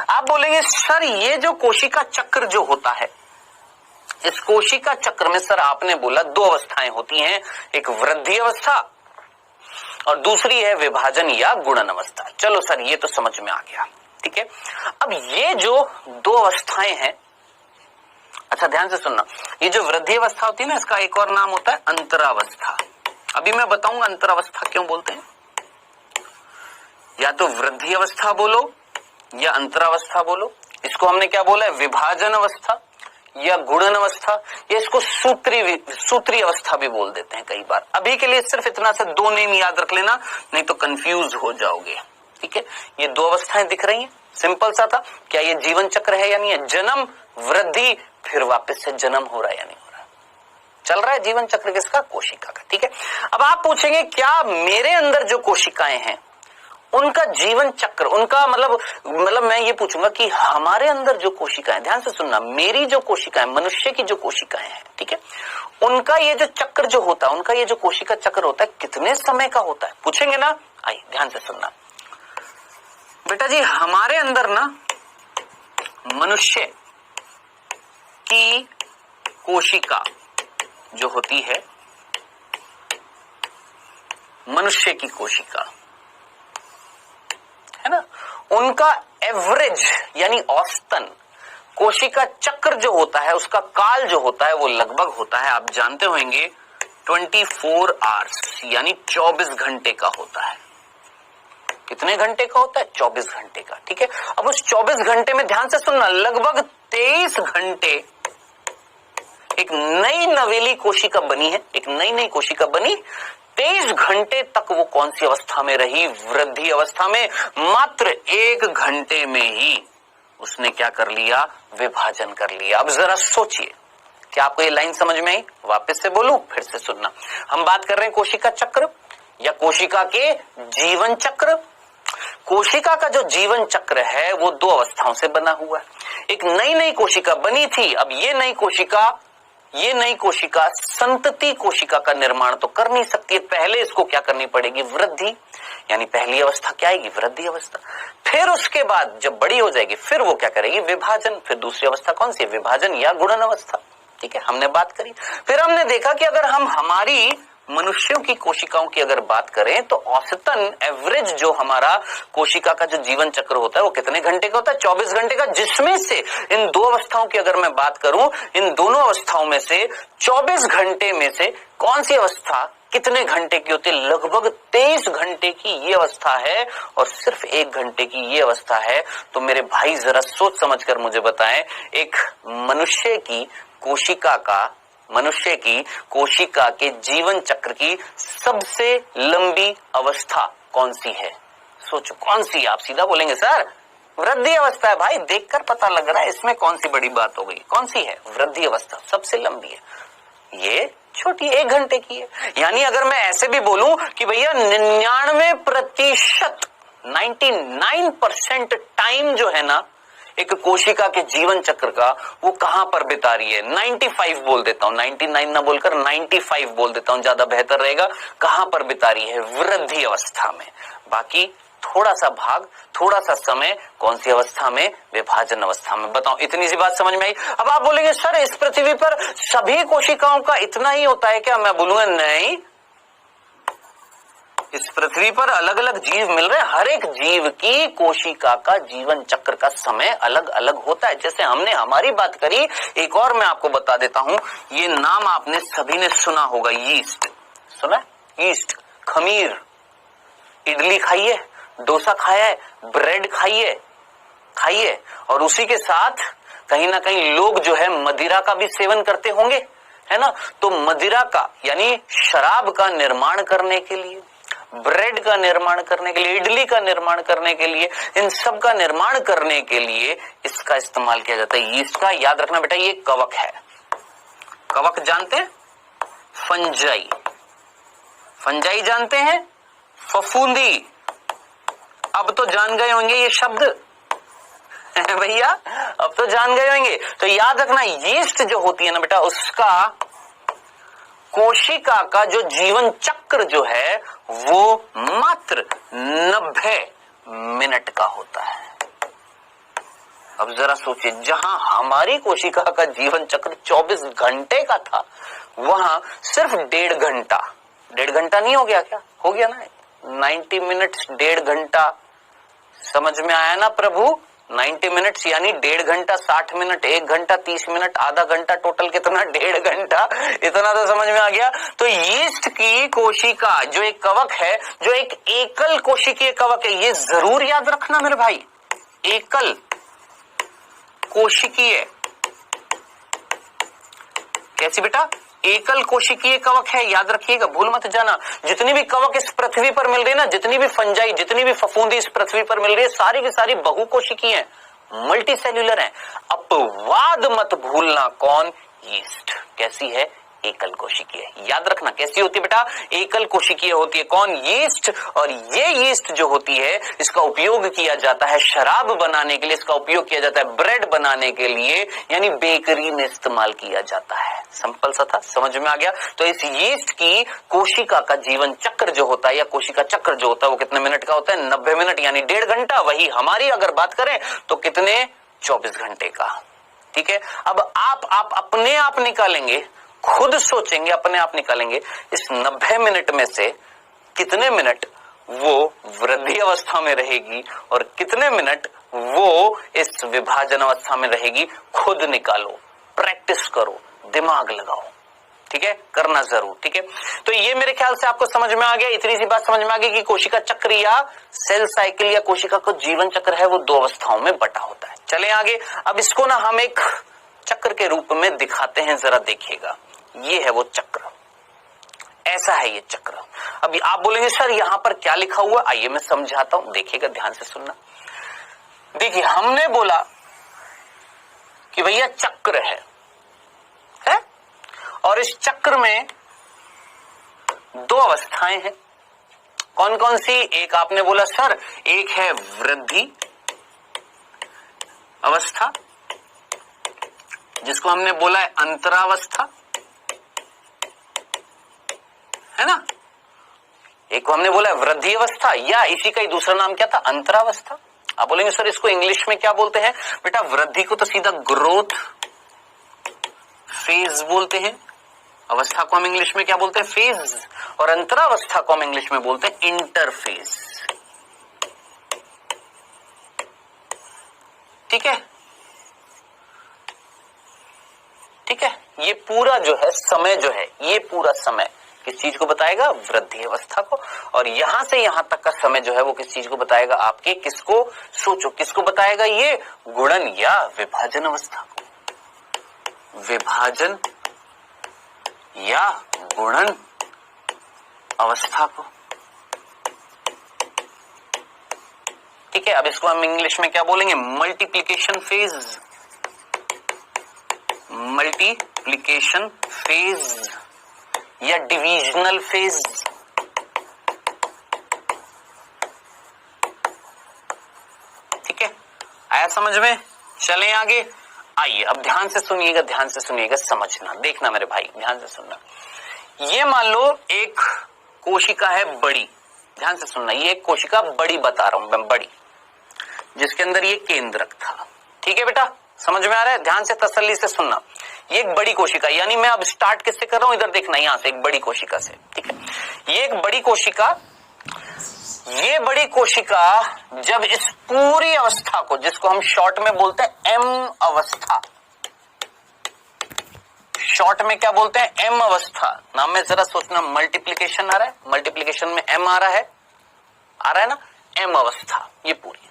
आप बोलेंगे सर ये जो कोशिका चक्र जो होता है, इस कोशिका चक्र में सर आपने बोला 2 अवस्थाएं होती हैं, एक वृद्धि अवस्था और दूसरी है विभाजन या गुणन अवस्था। चलो सर ये तो समझ में आ गया, ठीक है। अब ये जो 2 अवस्थाएं हैं, अच्छा ध्यान से सुनना, ये जो वृद्धि अवस्था होती है ना, इसका एक और नाम होता है अंतरावस्था। अभी मैं बताऊंगा अंतरावस्था क्यों बोलते हैं। या तो वृद्धि अवस्था बोलो या अंतरावस्था बोलो। इसको हमने क्या बोला है, विभाजन अवस्था या गुणन अवस्था, या इसको सूत्री अवस्था भी बोल देते हैं कई बार। अभी के लिए सिर्फ इतना से 2 नेम याद रख लेना, नहीं तो कंफ्यूज हो जाओगे, ठीक है। ये 2 अवस्थाएं दिख रही हैं, सिंपल सा था। क्या ये जीवन चक्र है या नहीं है? जन्म, वृद्धि, फिर वापस से जन्म हो रहा है या नहीं हो रहा, चल रहा है जीवन चक्र किसका, कोशिका का, ठीक है। अब आप पूछेंगे क्या मेरे अंदर जो कोशिकाएं हैं उनका जीवन चक्र, उनका मतलब मैं ये पूछूंगा कि हमारे अंदर जो कोशिकाएं, ध्यान से सुनना, मेरी जो कोशिकाएं, मनुष्य की जो कोशिकाएं हैं, ठीक है, उनका ये जो चक्र जो होता है, उनका ये जो कोशिका चक्र होता है, कितने समय का होता है? पूछेंगे ना? आइए ध्यान से सुनना बेटा जी। हमारे अंदर ना मनुष्य की कोशिका जो होती है, मनुष्य की कोशिका है ना, उनका एवरेज यानी औसतन कोशिका चक्र जो होता है, उसका काल जो होता है वो लगभग होता है, आप जानते होंगे, 24 आवर्स यानी 24 घंटे का होता है। कितने घंटे का होता है? 24 घंटे का, ठीक है। अब उस 24 घंटे में ध्यान से सुनना, लगभग 23 घंटे एक नई नवेली कोशिका बनी है, एक नई कोशिका बनी। 23 घंटे तक वो कौन सी अवस्था में रही? वृद्धि अवस्था में। मात्र 1 घंटे में ही उसने क्या कर लिया? विभाजन कर लिया। अब जरा सोचिए, क्या आपको ये लाइन समझ में आई? वापस से बोलूं, फिर से सुनना। हम बात कर रहे हैं कोशिका चक्र या कोशिका के जीवन चक्र। कोशिका का जो जीवन चक्र है वो 2 अवस्थाओं से बना हुआ है। एक नई कोशिका बनी थी। अब ये नई कोशिका संतति कोशिका का निर्माण तो कर नहीं सकती है, पहले इसको क्या करनी पड़ेगी? वृद्धि, यानी पहली अवस्था क्या आएगी? वृद्धि अवस्था। फिर उसके बाद जब बड़ी हो जाएगी फिर वो क्या करेगी? विभाजन। फिर दूसरी अवस्था कौन सी? विभाजन या गुणन अवस्था, ठीक है, हमने बात करी। फिर हमने देखा कि अगर हम हमारी मनुष्यों की कोशिकाओं की अगर बात करें तो औसतन एवरेज जो हमारा कोशिका का जो जीवन चक्र होता है वो कितने घंटे का होता है? 24 घंटे का, जिसमें से इन 2 अवस्थाओं की अगर मैं बात करूं, इन दोनों अवस्थाओं में से 24 घंटे में से कौन सी अवस्था कितने घंटे की होती है? लगभग 23 घंटे की ये अवस्था है और सिर्फ 1 घंटे की ये अवस्था है। तो मेरे भाई जरा सोच समझकर मुझे बताएं, एक मनुष्य की कोशिका के जीवन चक्र की सबसे लंबी अवस्था कौन सी है? सोचो कौन सी? आप सीधा बोलेंगे सर वृद्धि अवस्था है। भाई देखकर पता लग रहा है इसमें कौन सी बड़ी बात हो गई। कौन सी है? वृद्धि अवस्था सबसे लंबी है। ये छोटी 1 घंटे की है। यानी अगर मैं ऐसे भी बोलूं कि भैया 99% टाइम जो है ना एक कोशिका के जीवन चक्र का, वो कहां पर बिता रही है? 95 बोल देता हूं, 99 ना बोलकर 95 बोल देता हूं, ज्यादा बेहतर रहेगा। कहां पर बिता रही है? वृद्धि अवस्था में। बाकी थोड़ा सा भाग, थोड़ा सा समय कौन सी अवस्था में? विभाजन अवस्था में। बताओ, इतनी सी बात समझ में आई? अब आप बोलेंगे सर इस पृथ्वी पर सभी कोशिकाओं का इतना ही होता है क्या? मैं बोलूंगा नहीं, इस पृथ्वी पर अलग अलग जीव मिल रहे हैं। हर एक जीव की कोशिका का जीवन चक्र का समय अलग अलग होता है। जैसे हमने हमारी बात करी, एक और मैं आपको बता देता हूं, ये नाम आपने सभी ने सुना होगा, यीस्ट। सुना? यीस्ट, खमीर। इडली खाइए, डोसा खाया है, ब्रेड खाइए और उसी के साथ कहीं ना कहीं लोग जो है मदिरा का भी सेवन करते होंगे, है ना। तो मदिरा का यानी शराब का निर्माण करने के लिए, ब्रेड का निर्माण करने के लिए, इडली का निर्माण करने के लिए, इन सब का निर्माण करने के लिए इसका इस्तेमाल किया जाता है, यीस्ट का। याद रखना बेटा, ये कवक है। कवक जानते हैं? फंजाई जानते हैं? फफूंदी। अब तो जान गए होंगे ये शब्द भैया, अब तो जान गए होंगे। तो याद रखना, यीस्ट जो होती है ना बेटा, उसका कोशिका का जो जीवन चक्र जो है वो मात्र 90 मिनट का होता है। अब जरा सोचिए, जहां हमारी कोशिका का जीवन चक्र 24 घंटे का था, वहां सिर्फ 1.5 घंटा नहीं हो गया क्या? हो गया ना, 90 मिनट्स, 1.5 घंटा। समझ में आया ना प्रभु? 90 मिनट्स यानी 1.5 घंटा, 60 मिनट, 1 घंटा 30 मिनट, आधा घंटा, टोटल कितना? 1.5 घंटा। इतना तो समझ में आ गया। तो यीस्ट की कोशिका जो एक कवक है, जो एक एकल कोशिकीय कवक है, ये जरूर याद रखना मेरे भाई, एकल कोशिकीय। कैसी बेटा? एकल कोशिकीय कवक है, याद रखिएगा, भूल मत जाना। जितनी भी कवक इस पृथ्वी पर मिल रही है ना, जितनी भी फंजाई, जितनी भी फफूंदी इस पृथ्वी पर मिल रही है, सारी की सारी बहुकोशिकीय हैं, मल्टी सेल्यूलर हैं। अपवाद मत भूलना, कौन? यीस्ट। कैसी है? एकल कोशिकीय। याद रखना कैसी होती है बेटा, एकल कोशिकीय होती है। कौन? यीस्ट। और ये यीस्ट जो होती है इसका उपयोग किया जाता है शराब बनाने के लिए, इसका उपयोग किया जाता है ब्रेड बनाने के लिए, यानी बेकरी में इस्तेमाल किया जाता है। सिंपल सा था, समझ में आ गया। तो इस यीस्ट की कोशिका का जीवन चक्र जो होता है या कोशिका चक्र जो होता है वो कितने मिनट का होता है? 90 मिनट, यानी 1.5 घंटा। वही हमारी अगर बात करें तो कितने? 24 घंटे का। ठीक है। अब आप अपने आप निकालेंगे, खुद सोचेंगे, अपने आप निकालेंगे इस 90 मिनट में से कितने मिनट वो वृद्धि अवस्था में रहेगी और कितने मिनट वो इस विभाजन अवस्था में रहेगी। खुद निकालो, प्रैक्टिस करो, दिमाग लगाओ। ठीक है, करना जरूर। ठीक है, तो ये मेरे ख्याल से आपको समझ में आ गया। इतनी सी बात समझ में आ गई कि कोशिका चक्र या सेल साइकिल या कोशिका का जीवन चक्र है वो 2 अवस्थाओं में बटा होता है। चले आगे। अब इसको ना हम एक चक्र के रूप में दिखाते हैं, जरा देखिएगा। ये है वो चक्र, ऐसा है ये चक्र। अभी आप बोलेंगे सर यहां पर क्या लिखा हुआ? आइए मैं समझाता हूं, देखिएगा, ध्यान से सुनना। देखिए, हमने बोला कि भैया चक्र है और इस चक्र में 2 अवस्थाएं हैं। कौन कौन सी? एक आपने बोला सर, एक है वृद्धि अवस्था, जिसको हमने बोला है अंतरावस्था, है ना। एक को हमने बोला है वृद्धि अवस्था, या इसी का ही दूसरा नाम क्या था? अंतरावस्था। आप बोलेंगे सर इसको इंग्लिश में क्या बोलते हैं? बेटा वृद्धि को तो सीधा ग्रोथ फेज बोलते हैं, अवस्था को हम इंग्लिश में क्या बोलते हैं? फेज। और अंतरावस्था को हम इंग्लिश में बोलते हैं इंटरफेज। ठीक है, ठीक है। ये पूरा जो है समय जो है, ये पूरा समय किस चीज को बताएगा? वृद्धि अवस्था को। और यहां से यहां तक का समय जो है वो किस चीज को बताएगा? आपके किसको? सोचो, किसको बताएगा? ये गुणन या विभाजन अवस्था को। विभाजन या गुणन अवस्था को। ठीक है, अब इसको हम इंग्लिश में क्या बोलेंगे? Multiplication phase. मल्टीप्लिकेशन फेज या डिविजनल फेज। ठीक है, आया समझ में? चलें आगे। आइए अब ध्यान से सुनिएगा, ध्यान से सुनिएगा, समझना, देखना मेरे भाई, ध्यान से सुनना। ये मान लो एक कोशिका है बड़ी, ध्यान से सुनना, ये एक कोशिका बड़ी बता रहा हूं मैं, बड़ी, जिसके अंदर ये केंद्रक था। ठीक है बेटा, समझ में आ रहा है? ध्यान से तसल्ली से सुनना। ये एक बड़ी कोशिका, यानी मैं अब स्टार्ट किससे कर रहा हूं? इधर देखना, यहां से, एक बड़ी कोशिका से। ठीक है, ये एक बड़ी कोशिका, ये बड़ी कोशिका जब इस पूरी अवस्था को, जिसको हम शॉर्ट में बोलते हैं एम अवस्था, शॉर्ट में क्या बोलते हैं? एम अवस्था। नाम में जरा सोचना, मल्टीप्लिकेशन आ रहा है, मल्टीप्लिकेशन में एम आ रहा है ना, एम अवस्था। ये पूरी,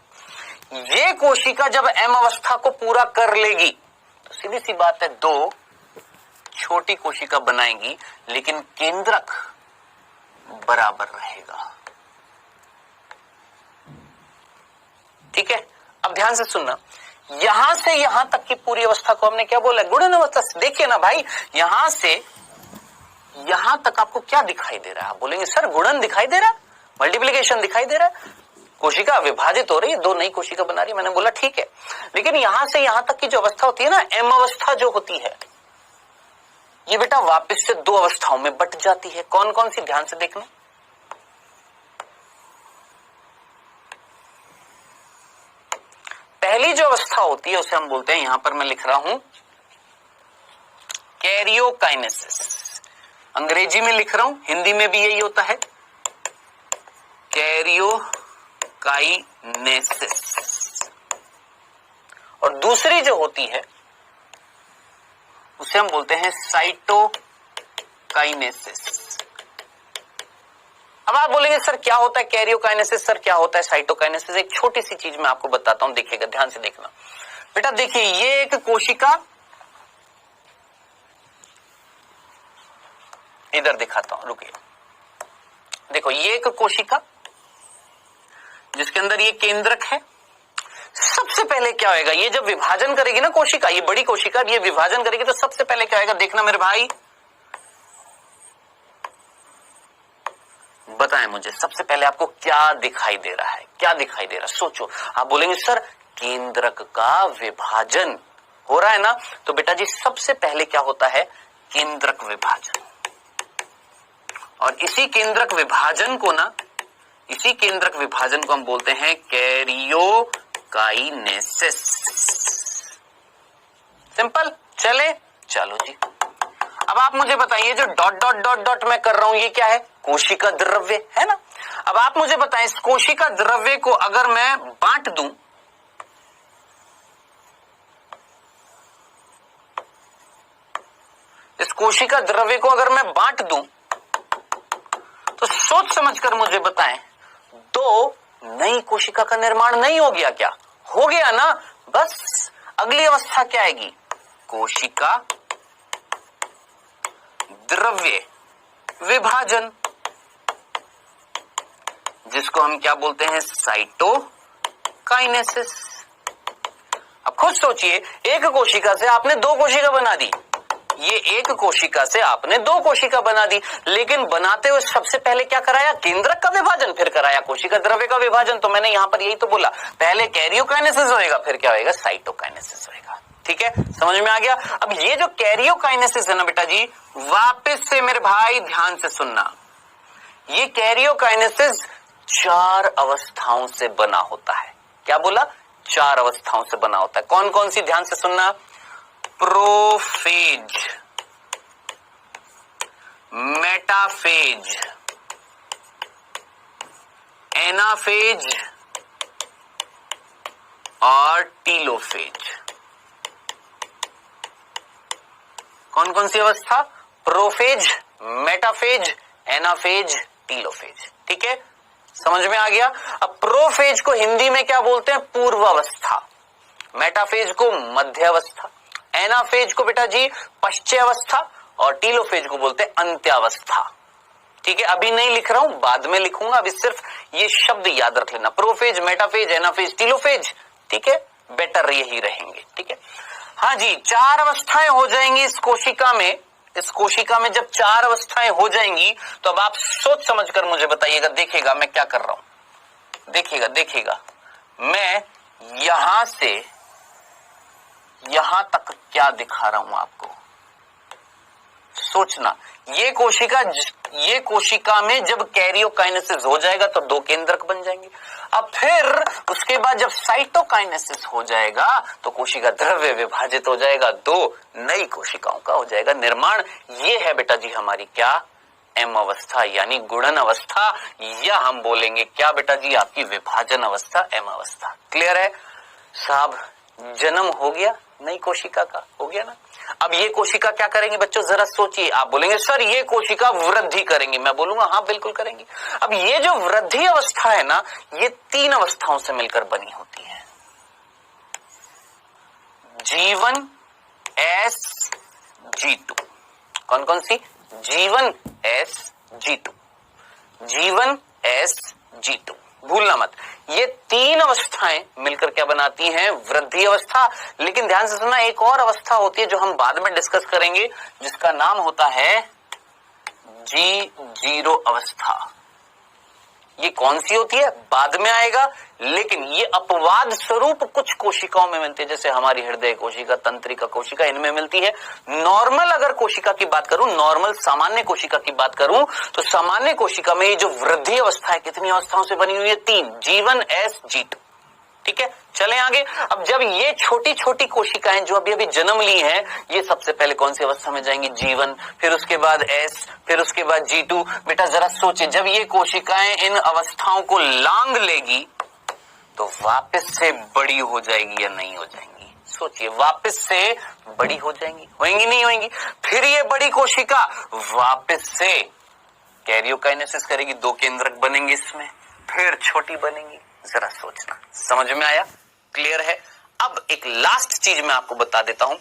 ये कोशिका जब एम अवस्था को पूरा कर लेगी तो सीधी सी बात है 2 छोटी कोशिका बनाएगी, लेकिन केंद्रक बराबर रहेगा। ठीक है, अब ध्यान से सुनना, यहां से यहां तक की पूरी अवस्था को हमने क्या बोला? गुणन अवस्था। देखिए ना भाई, यहां से यहां तक आपको क्या दिखाई दे रहा है? आप बोलेंगे सर गुणन दिखाई दे रहा है, मल्टीप्लिकेशन दिखाई दे रहा है, कोशिका विभाजित हो रही है, 2 नई कोशिका बना रही है। मैंने बोला ठीक है, लेकिन यहां से यहां तक की जो अवस्था होती है ना, एम अवस्था जो होती है, ये बेटा वापस से 2 अवस्थाओं में बट जाती है। कौन कौन सी? ध्यान से देखना। पहली जो अवस्था होती है उसे हम बोलते हैं, यहां पर मैं लिख रहा हूं कैरियोकाइनेसिस। अंग्रेजी में लिख रहा हूं, हिंदी में भी यही होता है, कैरियोकाइनेसिस। और दूसरी जो होती है उसे हम बोलते हैं साइटोकाइनेसिस। अब आप बोलेंगे सर क्या होता है कैरियोकाइनेसिस, सर क्या होता है साइटोकाइनेसिस? एक छोटी सी चीज मैं आपको बताता हूं, देखिएगा, ध्यान से देखना बेटा। देखिए, ये एक कोशिका, इधर दिखाता हूं, रुकिए। देखो, ये एक कोशिका जिसके अंदर ये केंद्रक है। सबसे पहले क्या होगा? ये जब विभाजन करेगी ना कोशिका, ये बड़ी कोशिका ये विभाजन करेगी तो सबसे पहले क्या होगा? देखना मेरे भाई, बताएं मुझे सबसे पहले आपको क्या दिखाई दे रहा है, क्या दिखाई दे रहा है? सोचो। आप बोलेंगे सर केंद्रक का विभाजन हो रहा है ना, तो बेटा जी सबसे पहले क्या होता है? केंद्रक विभाजन। और इसी केंद्रक विभाजन को हम बोलते हैं कैरियोकाइनेसिस। सिंपल। चलो जी। अब आप मुझे बताइए जो डॉट डॉट डॉट डॉट मैं कर रहा हूं ये क्या है? कोशिका द्रव्य है ना। अब आप मुझे बताएं इस कोशिका द्रव्य को अगर मैं बांट दूं, इस कोशिका द्रव्य को अगर मैं बांट दूं तो सोच समझकर मुझे बताएं, दो नई कोशिका का निर्माण नहीं हो गया क्या? हो गया ना। बस अगली अवस्था क्या आएगी? कोशिका द्रव्य विभाजन, जिसको हम क्या बोलते हैं? साइटोकाइनेसिस। अब खुद सोचिए, एक कोशिका से आपने दो कोशिका बना दी, ये एक कोशिका से आपने दो कोशिका बना दी, लेकिन बनाते हुए सबसे पहले क्या कराया? केंद्रक का विभाजन, फिर कराया कोशिका द्रव्य का विभाजन। तो मैंने यहां पर यही तो बोला, पहले कैरियोकाइनेसिस होएगा, फिर क्या होएगा? साइटोकाइनेसिस होएगा। ठीक है, समझ में आ गया? अब ये जो कैरियोकाइनेसिस है ना बेटा जी, वापस से मेरे भाई ध्यान से सुनना, ये कैरियोकाइनेसिस 4 अवस्थाओं से बना होता है। क्या बोला? 4 अवस्थाओं से बना होता है। कौन कौन सी? ध्यान से सुनना। प्रोफेज, मेटाफेज, एनाफेज और टीलोफेज। कौन कौन सी अवस्था? Prophase, metaphase, anaphase, telophase. ठीक है, समझ में आ गया? अब प्रोफेज को हिंदी में क्या बोलते हैं? पूर्वावस्था। मेटाफेज को मध्यावस्था, एनाफेज को बेटा जी पश्चावस्था और टीलोफेज को बोलते हैं अंत्यावस्था। ठीक है, अभी नहीं लिख रहा हूं, बाद में लिखूंगा, अभी सिर्फ ये शब्द याद रख लेना। Prophase, metaphase, anaphase, telophase. ठीक है, बेटर यही रहेंगे। ठीक है, हाँ जी, 4 अवस्थाएं हो जाएंगी इस कोशिका में। इस कोशिका में जब 4 अवस्थाएं हो जाएंगी तो अब आप सोच समझकर मुझे बताइएगा। देखिएगा मैं क्या कर रहा हूं, देखिएगा मैं यहां से यहां तक क्या दिखा रहा हूं आपको। सोचना, ये कोशिका में जब कैरियोकाइनेसिस हो जाएगा तो 2 केंद्रक बन जाएंगे। अब फिर उसके बाद जब साइटोकाइनेसिस हो जाएगा तो कोशिका द्रव्य विभाजित हो जाएगा, 2 नई कोशिकाओं का हो जाएगा निर्माण। ये है बेटा जी हमारी क्या? एम अवस्था, यानी गुणन अवस्था, या हम बोलेंगे क्या बेटा जी? आपकी विभाजन अवस्था, एम अवस्था। क्लियर है साहब? जन्म हो गया नई कोशिका का, हो गया ना। अब ये कोशिका क्या करेंगे बच्चों? जरा सोचिए। आप बोलेंगे सर ये कोशिका वृद्धि करेंगी, मैं बोलूंगा हाँ बिल्कुल करेंगी। अब ये जो वृद्धि अवस्था है ना, ये 3 अवस्थाओं से मिलकर बनी होती है। G1 SG2। कौन कौन सी? G1 SG2, G1 SG2, भूलना मत। ये 3 अवस्थाएं मिलकर क्या बनाती हैं? वृद्धि अवस्था। लेकिन ध्यान से सुनना, एक और अवस्था होती है जो हम बाद में डिस्कस करेंगे, जिसका नाम होता है G0 अवस्था। ये कौन सी होती है? बाद में आएगा, लेकिन ये अपवाद स्वरूप कुछ कोशिकाओं में मिलती है, जैसे हमारी हृदय कोशिका, तंत्रिका कोशिका, इनमें मिलती है। नॉर्मल अगर कोशिका की बात करूं, नॉर्मल सामान्य कोशिका की बात करूं, तो सामान्य कोशिका में ये जो वृद्धि अवस्था है कितनी अवस्थाओं से बनी हुई है? 3, G1 SG2। ठीक है, चलें आगे। अब जब ये छोटी छोटी कोशिकाएं जो अभी जन्म ली हैं, ये सबसे पहले कौन सी अवस्था में जाएंगी? G1, फिर उसके बाद S, फिर उसके बाद G2। बेटा जरा सोचिए, जब ये कोशिकाएं इन अवस्थाओं को लांग लेगी तो वापस से बड़ी हो जाएगी या नहीं हो जाएंगी? सोचिए, वापस से बड़ी हो जाएंगी, होंगी नहीं होंगी? फिर ये बड़ी कोशिका वापस से कैरियोकाइनेसिस करेगी, 2 केंद्रक बनेंगे इसमें, फिर छोटी बनेंगी। जरा सोचना, समझ में आया? क्लियर है? अब एक लास्ट चीज मैं आपको बता देता हूं।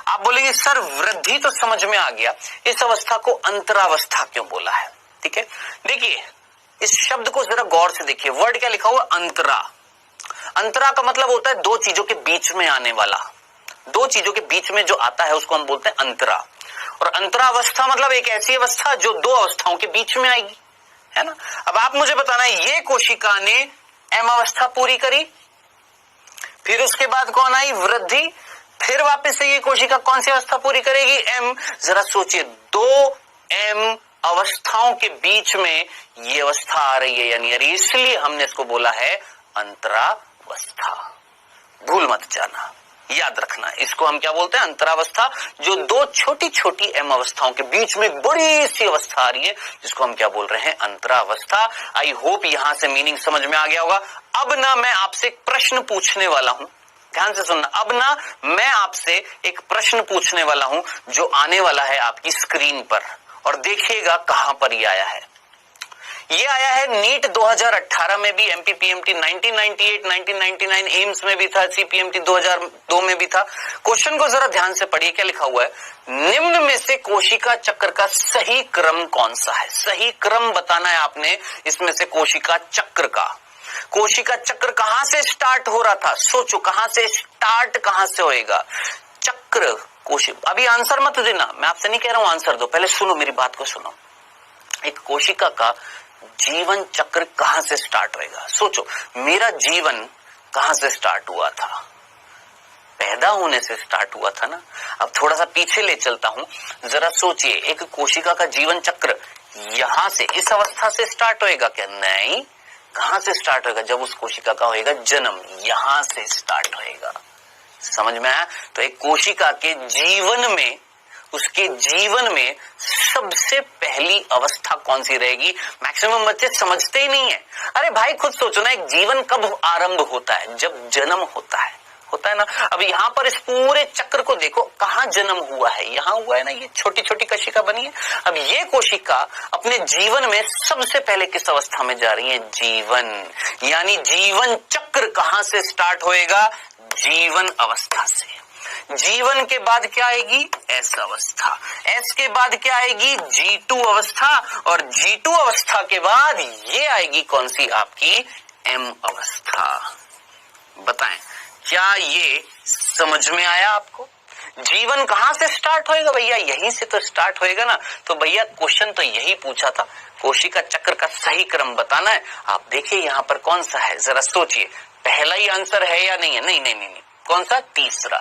आप बोलेंगे सर वृद्धि तो समझ में आ गया, इस अवस्था को अंतरावस्था क्यों बोला है? ठीक है, देखिए इस शब्द को जरा गौर से देखिए। वर्ड क्या लिखा हुआ? अंतरा। अंतरा का मतलब होता है 2 चीजों के बीच में आने वाला। 2 चीजों के बीच में जो आता है उसको हम बोलते हैं अंतरा। और अंतरावस्था मतलब एक ऐसी अवस्था जो 2 अवस्थाओं के बीच में आएगी, है ना। अब आप मुझे बताना है ये कोशिका ने एम अवस्था पूरी करी, फिर उसके बाद कौन आई, वृद्धि, फिर वापस से ये कोशिका कौन सी अवस्था पूरी करेगी, एम। जरा सोचिए, 2 एम अवस्थाओं के बीच में ये अवस्था आ रही है, यानी इसलिए हमने इसको बोला है अंतरावस्था। भूल मत जाना, याद रखना, इसको हम क्या बोलते हैं, अंतरावस्था। जो 2 छोटी छोटी एम अवस्थाओं के बीच में बड़ी सी अवस्था आ रही है, जिसको हम क्या बोल रहे हैं, अंतरावस्था। आई होप यहां से मीनिंग समझ में आ गया होगा। अब ना मैं आपसे एक प्रश्न पूछने वाला हूं, ध्यान से सुनना। अब ना मैं आपसे एक प्रश्न पूछने वाला हूं जो आने वाला है आपकी स्क्रीन पर, और देखिएगा कहां पर ये आया है। ये आया है नीट 2018 में भी, एमपीपीएमटी 1998, 1999 एम्स में भी था, सीपीएमटी 2002 में भी था। क्वेश्चन को जरा ध्यान से पढ़िए, क्या लिखा हुआ है, निम्न में से कोशिका चक्र का सही क्रम कौन सा है। सही क्रम बताना है आपने इसमें से कोशिका चक्र का। कोशिका चक्र कहां से स्टार्ट हो रहा था, सोचो कहां से स्टार्ट, कहां से होएगा चक्र कोशिका। अभी आंसर मत देना, मैं आपसे नहीं कह रहा हूं आंसर दो, पहले सुनो मेरी बात को सुनो। एक कोशिका का जीवन चक्र कहां से स्टार्ट होएगा। सोचो मेरा जीवन कहां से स्टार्ट हुआ था, पैदा होने से स्टार्ट हुआ था ना। अब थोड़ा सा पीछे ले चलता हूं, जरा सोचिए, एक कोशिका का जीवन चक्र यहां से, इस अवस्था से स्टार्ट होएगा क्या, नहीं। कहां से स्टार्ट होएगा, जब उस कोशिका का होएगा जन्म, यहां से स्टार्ट होएगा। समझ में आया। तो एक कोशिका के जीवन में, उसके जीवन में सबसे पहली अवस्था कौन सी रहेगी। मैक्सिमम बच्चे समझते ही नहीं है। अरे भाई खुद सोचो ना, एक जीवन कब आरंभ होता है, जब जन्म होता है ना। अब यहाँ पर इस पूरे चक्र को देखो, कहाँ जन्म हुआ है, यहाँ हुआ है ना, ये छोटी छोटी कोशिका बनी है। अब ये कोशिका अपने जीवन में सबसे पहले किस अवस्था में जा रही है, जीवन। यानी जीवन चक्र कहाँ से स्टार्ट होएगा, जीवन अवस्था से। जीवन के बाद क्या आएगी, एस अवस्था। एस के बाद क्या आएगी, G2 अवस्था, और G2 अवस्था के बाद ये आएगी कौन सी, आपकी एम अवस्था। बताएं क्या ये समझ में आया आपको। जीवन कहां से स्टार्ट होएगा भैया, यहीं से तो स्टार्ट होएगा ना। तो भैया क्वेश्चन तो यही पूछा था, कोशिका चक्र का सही क्रम बताना है। आप देखिए यहां पर कौन सा है, जरा सोचिए, पहला ही आंसर है या नहीं है, नहीं नहीं नहीं, नहीं। कौन सा, तीसरा,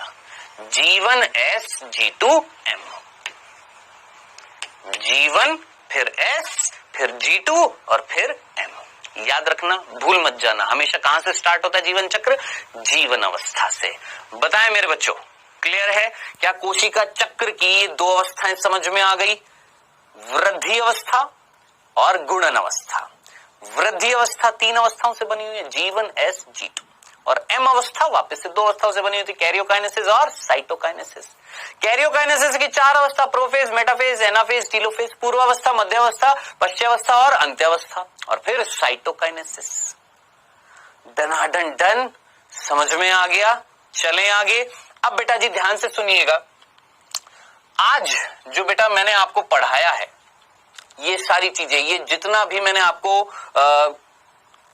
जीवन एस G2 M। जीवन फिर एस फिर G2 और फिर M। याद रखना, भूल मत जाना, हमेशा कहां से स्टार्ट होता है जीवन चक्र, जीवन अवस्था से। बताएं मेरे बच्चों, क्लियर है क्या। कोशिका चक्र की ये 2 अवस्थाएं समझ में आ गई, वृद्धि अवस्था और गुणन अवस्था। वृद्धि अवस्था 3 अवस्थाओं से बनी हुई है, जीवन एस G2, और एम अवस्था वापस से 2 अवस्थाओं से बनी हुई थी, कैरियोकाइनेसिस और साइटोकाइनेसिस। कैरियोकाइनेसिस की 4 अवस्था, प्रोफेज, मेटाफेज, एनाफेज, टीलोफेज, पूर्वावस्था, मध्यावस्था, पश्चावस्था और अंत्यावस्था, और फिर साइटोकाइनेसिस। डनाडन डन, समझ में आ गया। चलें आगे। अब बेटा जी ध्यान से सुनिएगा, आज जो बेटा मैंने आपको पढ़ाया है, ये सारी चीजें, ये जितना भी मैंने आपको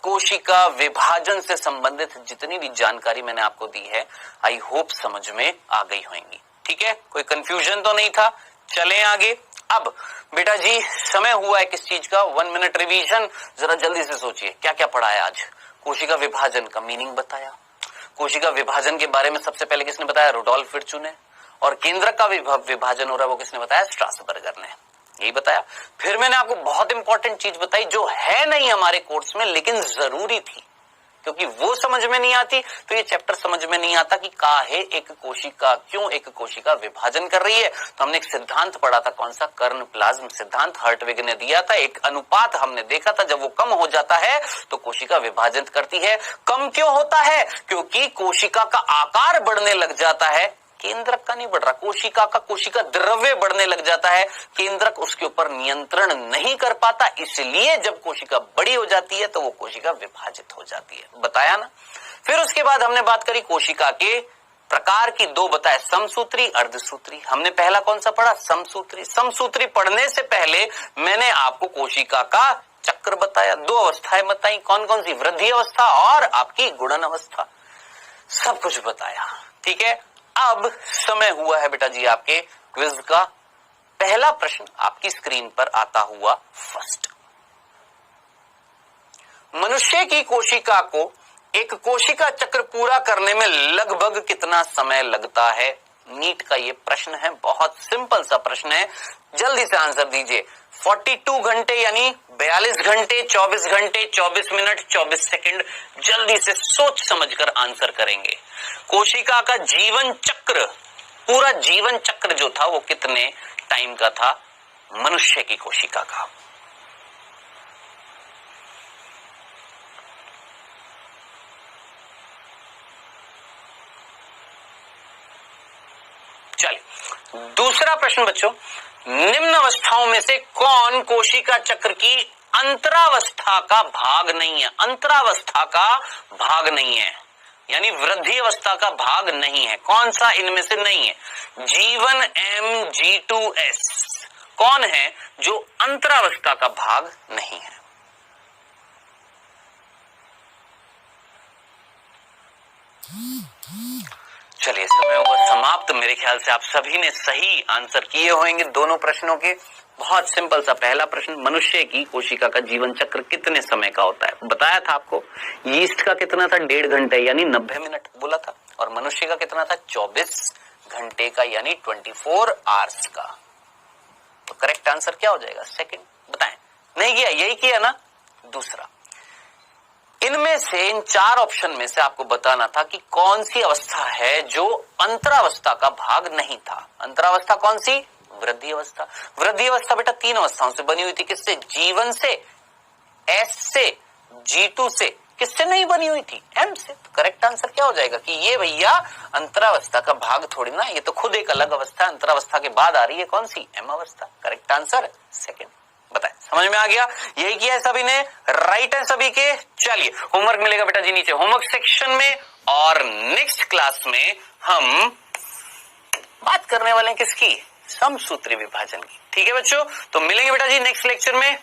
कोशिका विभाजन से संबंधित जितनी भी जानकारी मैंने आपको दी है, आई होप समझ में आ गई होंगी। ठीक है, कोई कंफ्यूजन तो नहीं था। चलें आगे। अब बेटा जी समय हुआ है किस चीज का, 1 मिनट रिवीजन। जरा जल्दी से सोचिए क्या क्या पढ़ाया आज। कोशिका विभाजन का मीनिंग बताया, कोशिका विभाजन के बारे में सबसे पहले किसने बताया, रुडोल्फ विर्चू ने। और केंद्रक का विभाजन हो रहा है वो किसने बताया, स्ट्रासबर्गर ने, यही बताया। फिर मैंने आपको बहुत इंपॉर्टेंट चीज बताई जो है नहीं हमारे कोर्स में लेकिन जरूरी थी, क्योंकि वो समझ में नहीं आती तो ये चैप्टर समझ में नहीं आता कि काहे एक कोशिका, क्यों एक कोशिका विभाजन कर रही है। तो हमने एक सिद्धांत पढ़ा था, कौन सा, कर्ण प्लाज्म सिद्धांत, हर्टविग ने दिया था। एक अनुपात हमने देखा था, जब वो कम हो जाता है तो कोशिका विभाजन करती है। कम क्यों होता है, क्योंकि कोशिका का आकार बढ़ने लग जाता है, केंद्रक का नहीं बढ़ रहा, कोशिका का, कोशिका द्रव्य बढ़ने लग जाता है, केंद्रक उसके ऊपर नियंत्रण नहीं कर पाता। इसलिए जब कोशिका बड़ी हो जाती है तो वो कोशिका विभाजित हो जाती है, बताया ना। फिर उसके बाद हमने बात करी कोशिका के प्रकार की, 2 बताए, समसूत्री, अर्धसूत्री। हमने पहला कौन सा पढ़ा, समसूत्री। समसूत्री पढ़ने से पहले मैंने आपको कोशिका का चक्र बताया, 2 अवस्थाएं बताई, कौन कौन सी, वृद्धि अवस्था और आपकी गुणन अवस्था, सब कुछ बताया। ठीक है, अब समय हुआ है बेटा जी आपके क्विज का। पहला प्रश्न आपकी स्क्रीन पर आता हुआ फर्स्ट, मनुष्य की कोशिका को एक कोशिका चक्र पूरा करने में लगभग कितना समय लगता है? नीट का ये प्रश्न है, बहुत सिंपल सा प्रश्न है, जल्दी से आंसर दीजिए। 42 घंटे यानी 42 घंटे, 24 घंटे, 24 मिनट, 24 सेकंड। जल्दी से सोच समझकर आंसर करेंगे। कोशिका का जीवन चक्र, पूरा जीवन चक्र जो था वो कितने टाइम का था मनुष्य की कोशिका का? चलिए दूसरा प्रश्न बच्चों, निम्न अवस्थाओं में से कौन कोशिका चक्र की अंतरावस्था का भाग नहीं है? अंतरावस्था का भाग नहीं है यानी वृद्धि अवस्था का भाग नहीं है। कौन सा इनमें से नहीं है? G1, M, G2S कौन है जो अंतरावस्था का भाग नहीं है? चलिए समय होगा समाप्त। मेरे ख्याल से आप सभी ने सही आंसर किए होंगे दोनों प्रश्नों के। बहुत सिंपल सा पहला प्रश्न, मनुष्य की कोशिका का जीवन चक्र कितने समय का होता है? बताया था आपको। यीस्ट का कितना था? 1.5 घंटे यानी 90 मिनट बोला था। और मनुष्य का कितना था? 24 घंटे का यानी 24 आवर्स का। तो करेक्ट आंसर क्या हो जाएगा? सेकंड। बताएं। नहीं किया? यही किया ना? दूसरा। इनमें से, इन 4 ऑप्शन में से आपको बताना था कि कौन सी अवस्था है जो अंतरावस्था का भाग नहीं था। अंतरावस्था कौन सी? वृद्धि अवस्था। वृद्धि अवस्था बेटा 3 अवस्थाओं से बनी हुई थी। किससे? G1 से, S से, G2 से। किससे नहीं बनी हुई थी? M से। तो करेक्ट आंसर क्या हो जाएगा कि ये भैया अंतरावस्था का भाग थोड़ी ना, ये तो खुद एक अलग अवस्था है। अंतरावस्था के बाद आ रही है कौन सी? M अवस्था। Correct answer second. बताएं, समझ में आ गया? यही किया है सभी ने, राइट है सभी के। चलिए होमवर्क मिलेगा बेटा जी नीचे होमवर्क सेक्शन में। और नेक्स्ट क्लास में हम बात करने वाले हैं किसकी? समसूत्री विभाजन की। ठीक है बच्चों, तो मिलेंगे बेटा जी नेक्स्ट लेक्चर में।